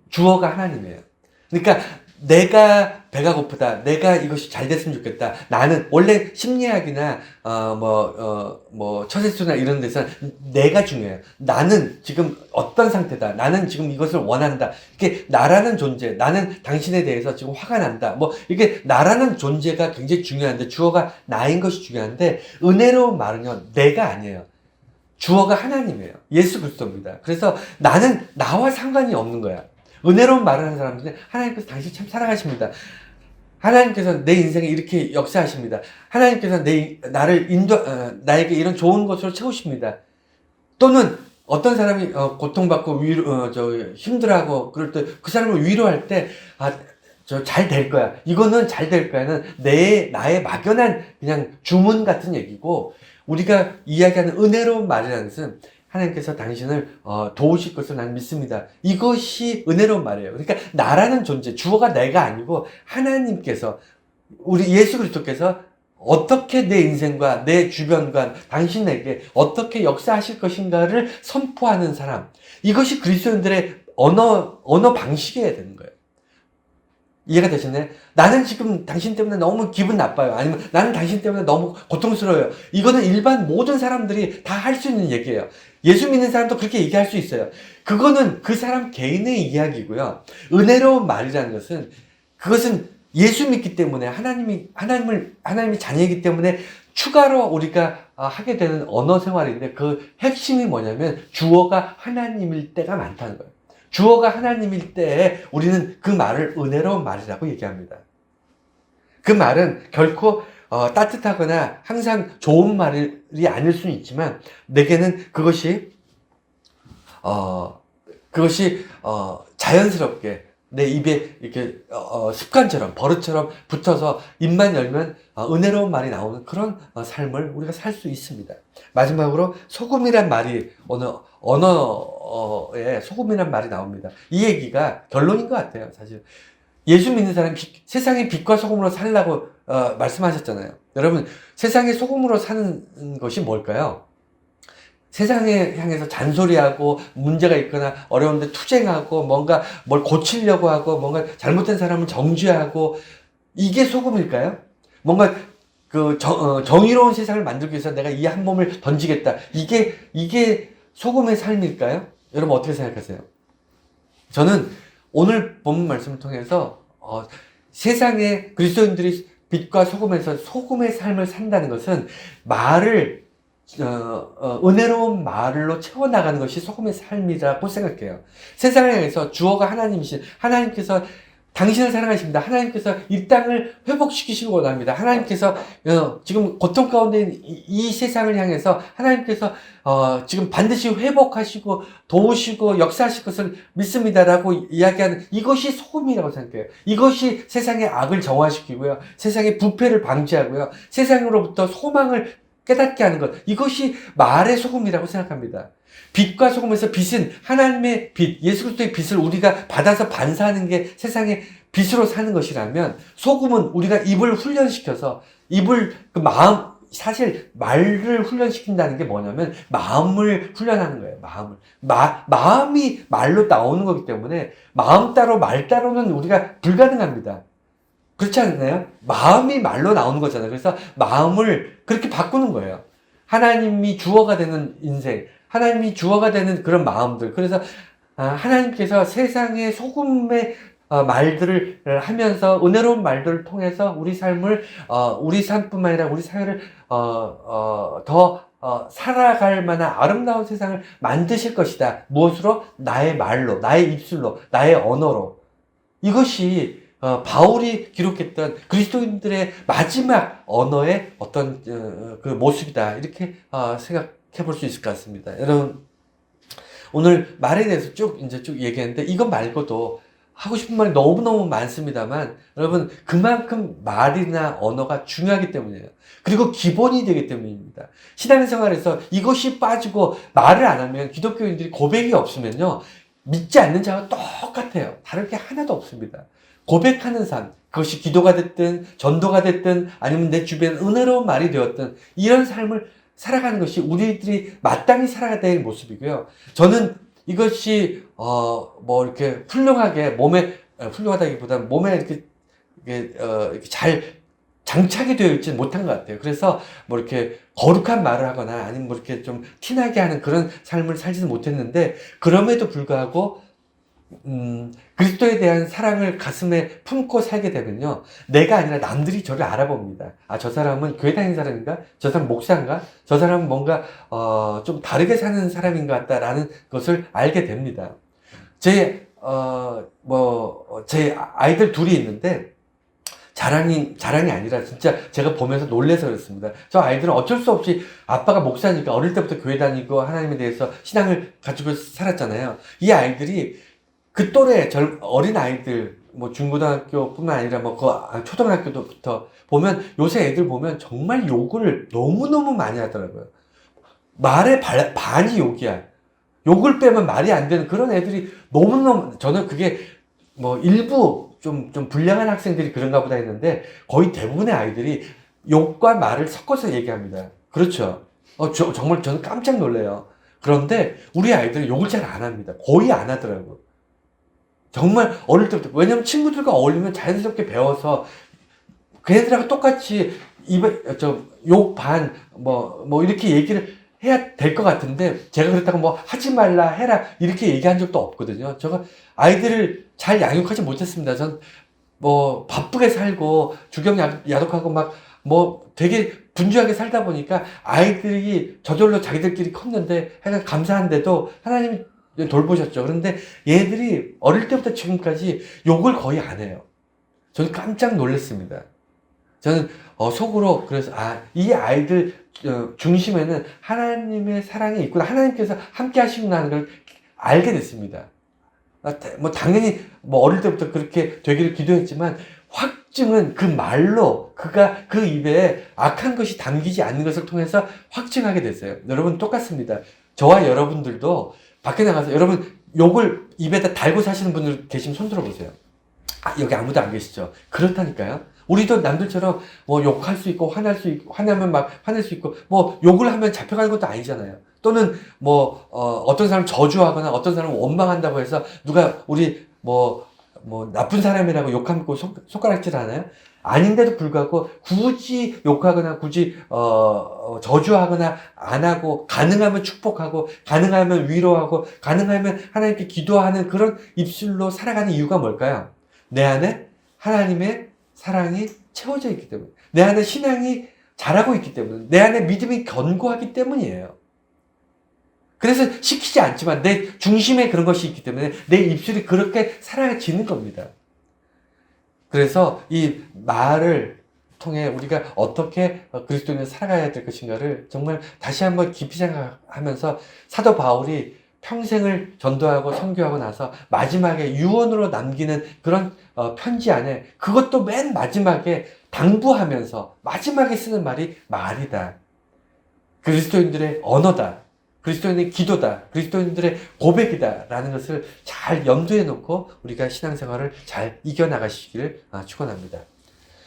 S1: 주어가 하나님이에요. 그러니까 내가 배가 고프다, 내가 이것이 잘 됐으면 좋겠다. 나는 원래 심리학이나 처세술이나 이런 데서 내가 중요해요. 나는 지금 어떤 상태다, 나는 지금 이것을 원한다. 이렇게 나라는 존재, 나는 당신에 대해서 지금 화가 난다, 이게 나라는 존재가 굉장히 중요한데, 주어가 나인 것이 중요한데, 은혜로운 말은요, 내가 아니에요. 주어가 하나님이에요. 예수 그리스도입니다. 그래서 나는 나와 상관이 없는 거야. 은혜로운 말을 하는 사람들은 하나님께서 당신 참 사랑하십니다. 하나님께서 내 인생에 이렇게 역사하십니다. 하나님께서 나에게 이런 좋은 것으로 채우십니다. 또는 어떤 사람이 고통받고 힘들어하고 그럴 때 그 사람을 위로할 때 잘 될 거야. 이거는 잘 될 거야는 나의 막연한 그냥 주문 같은 얘기고, 우리가 이야기하는 은혜로운 말이라는 것은 하나님께서 당신을 도우실 것을 나는 믿습니다. 이것이 은혜로운 말이에요. 그러니까 나라는 존재, 주어가 내가 아니고 하나님께서, 우리 예수 그리스도께서 어떻게 내 인생과 내 주변과 당신에게 어떻게 역사하실 것인가를 선포하는 사람, 이것이 그리스도인들의 언어 방식이어야 되는 거예요. 이해가 되시나요? 나는 지금 당신 때문에 너무 기분 나빠요. 아니면 나는 당신 때문에 너무 고통스러워요. 이거는 일반 모든 사람들이 다 할 수 있는 얘기예요. 예수 믿는 사람도 그렇게 얘기할 수 있어요. 그거는 그 사람 개인의 이야기고요. 은혜로운 말이라는 것은, 그것은 예수 믿기 때문에 하나님이 자녀이기 때문에 추가로 우리가 하게 되는 언어 생활인데, 그 핵심이 뭐냐면 주어가 하나님일 때가 많다는 거예요. 주어가 하나님일 때에 우리는 그 말을 은혜로운 말이라고 얘기합니다. 그 말은 결코 따뜻하거나 항상 좋은 말이 아닐 수는 있지만, 내게는 그것이 자연스럽게 내 입에 이렇게 습관처럼, 버릇처럼 붙어서 입만 열면 은혜로운 말이 나오는 그런 삶을 우리가 살 수 있습니다. 마지막으로 소금이란 말이, 언어에 소금이란 말이 나옵니다. 이 얘기가 결론인 것 같아요, 사실. 예수 믿는 사람이 세상의 빛과 소금으로 살라고 말씀하셨잖아요. 여러분, 세상의 소금으로 사는 것이 뭘까요? 세상에 향해서 잔소리하고 문제가 있거나 어려운데 투쟁하고 뭔가 뭘 고치려고 하고 뭔가 잘못된 사람을 정죄하고, 이게 소금일까요? 뭔가 정의로운 세상을 만들기 위해서 내가 이 한 몸을 던지겠다. 이게 소금의 삶일까요? 여러분 어떻게 생각하세요? 저는 오늘 본 말씀을 통해서 세상에 그리스도인들이 빛과 소금에서 소금의 삶을 산다는 것은 은혜로운 말로 채워나가는 것이 소금의 삶이라고 생각해요. 세상을 향해서 주어가 하나님이신 하나님께서 당신을 사랑하십니다. 하나님께서 이 땅을 회복시키시기 원합니다. 하나님께서 지금 고통 가운데 있는 이 세상을 향해서 하나님께서 지금 반드시 회복하시고 도우시고 역사하실 것을 믿습니다라고 이야기하는, 이것이 소금이라고 생각해요. 이것이 세상의 악을 정화시키고요, 세상의 부패를 방지하고요, 세상으로부터 소망을 깨닫게 하는 것, 이것이 말의 소금이라고 생각합니다. 빛과 소금에서 빛은 하나님의 빛, 예수 그리스도의 빛을 우리가 받아서 반사하는 게 세상의 빛으로 사는 것이라면, 소금은 우리가 입을 훈련시켜서 사실 말을 훈련시킨다는 게 뭐냐면 마음을 훈련하는 거예요. 마음이 말로 나오는 거기 때문에 마음 따로 말 따로는 우리가 불가능합니다. 그렇지 않나요? 마음이 말로 나오는 거잖아요. 그래서 마음을 그렇게 바꾸는 거예요. 하나님이 주어가 되는 인생, 하나님이 주어가 되는 그런 마음들. 그래서 하나님께서 세상의 소금의 말들을 하면서 은혜로운 말들을 통해서 우리 삶을 우리 삶뿐만 아니라 우리 사회를 더 살아갈 만한 아름다운 세상을 만드실 것이다. 무엇으로? 나의 말로, 나의 입술로, 나의 언어로. 이것이 바울이 기록했던 그리스도인들의 마지막 언어의 어떤 그 모습이다. 이렇게 생각해 볼 수 있을 것 같습니다. 여러분, 오늘 말에 대해서 쭉 얘기했는데 이것 말고도 하고 싶은 말이 너무너무 많습니다만 여러분, 그만큼 말이나 언어가 중요하기 때문이에요. 그리고 기본이 되기 때문입니다. 신앙생활에서 이것이 빠지고 말을 안 하면, 기독교인들이 고백이 없으면요, 믿지 않는 자와 똑같아요. 다를 게 하나도 없습니다. 고백하는 삶, 그것이 기도가 됐든 전도가 됐든 아니면 내 주변 은혜로운 말이 되었든 이런 삶을 살아가는 것이 우리들이 마땅히 살아가야 될 모습이고요. 저는 이것이 이렇게 훌륭하게 훌륭하다기보다는 몸에 이렇게 잘 장착이 되어 있지 못한 것 같아요. 그래서 이렇게 거룩한 말을 하거나 아니면 이렇게 좀 티나게 하는 그런 삶을 살지는 못했는데, 그럼에도 불구하고 그리스도에 대한 사랑을 가슴에 품고 살게 되면요, 내가 아니라 남들이 저를 알아봅니다. 저 사람은 교회 다니는 사람인가? 저 사람 목사인가? 저 사람은 뭔가 좀 다르게 사는 사람인 것 같다라는 것을 알게 됩니다. 제 아이들 둘이 있는데, 자랑이 아니라 진짜 제가 보면서 놀래서 그렇습니다. 저 아이들은 어쩔 수 없이 아빠가 목사니까 어릴 때부터 교회 다니고 하나님에 대해서 신앙을 가지고 살았잖아요. 이 아이들이 그 또래 어린 아이들, 중고등학교뿐만 아니라 초등학교부터 보면, 요새 애들 보면 정말 욕을 너무너무 많이 하더라고요. 말의 반이 욕이야. 욕을 빼면 말이 안 되는 그런 애들이 너무너무, 저는 그게 일부 좀 불량한 학생들이 그런가 보다 했는데, 거의 대부분의 아이들이 욕과 말을 섞어서 얘기합니다. 그렇죠. 정말 저는 깜짝 놀래요. 그런데 우리 아이들은 욕을 잘 안 합니다. 거의 안 하더라고요. 정말 어릴 때부터. 왜냐면 친구들과 어울리면 자연스럽게 배워서 걔네들하고 똑같이 욕 반 이렇게 얘기를 해야 될 것 같은데, 제가 그렇다고 하지 말라 해라 이렇게 얘기한 적도 없거든요. 제가 아이들을 잘 양육하지 못했습니다. 전 바쁘게 살고 주경야독하고 되게 분주하게 살다 보니까 아이들이 저절로 자기들끼리 컸는데, 하여간 감사한데도 하나님이 돌보셨죠. 그런데 얘들이 어릴 때부터 지금까지 욕을 거의 안 해요. 저는 깜짝 놀랐습니다. 저는 속으로, 그래서 이 아이들 중심에는 하나님의 사랑이 있구나, 하나님께서 함께 하시구나 하는 걸 알게 됐습니다. 당연히 어릴 때부터 그렇게 되기를 기도했지만, 확증은 그 말로, 그가 그 입에 악한 것이 담기지 않는 것을 통해서 확증하게 됐어요. 여러분 똑같습니다. 저와 여러분들도 밖에 나가서, 여러분 욕을 입에다 달고 사시는 분들 계시면 손 들어보세요. 여기 아무도 안 계시죠? 그렇다니까요. 우리도 남들처럼 욕할 수 있고 화나면 화낼 수 있고, 욕을 하면 잡혀가는 것도 아니잖아요. 또는 어떤 사람 저주하거나 어떤 사람 원망한다고 해서 누가 우리 나쁜 사람이라고 욕하면 손가락질 하나요? 아닌데도 불구하고 굳이 욕하거나 굳이 저주하거나 안 하고, 가능하면 축복하고 가능하면 위로하고 가능하면 하나님께 기도하는 그런 입술로 살아가는 이유가 뭘까요? 내 안에 하나님의 사랑이 채워져 있기 때문에, 내 안에 신앙이 자라고 있기 때문에, 내 안에 믿음이 견고하기 때문이에요. 그래서 시키지 않지만 내 중심에 그런 것이 있기 때문에 내 입술이 그렇게 살아지는 겁니다. 그래서 이 말을 통해 우리가 어떻게 그리스도인을 살아가야 될 것인가를 정말 다시 한번 깊이 생각하면서, 사도 바울이 평생을 전도하고 선교하고 나서 마지막에 유언으로 남기는 그런 편지 안에, 그것도 맨 마지막에 당부하면서 마지막에 쓰는 말이 말이다. 그리스도인들의 언어다. 그리스도인의 기도다. 그리스도인들의 고백이다. 라는 것을 잘 염두에 놓고 우리가 신앙생활을 잘 이겨나가시기를 축원합니다.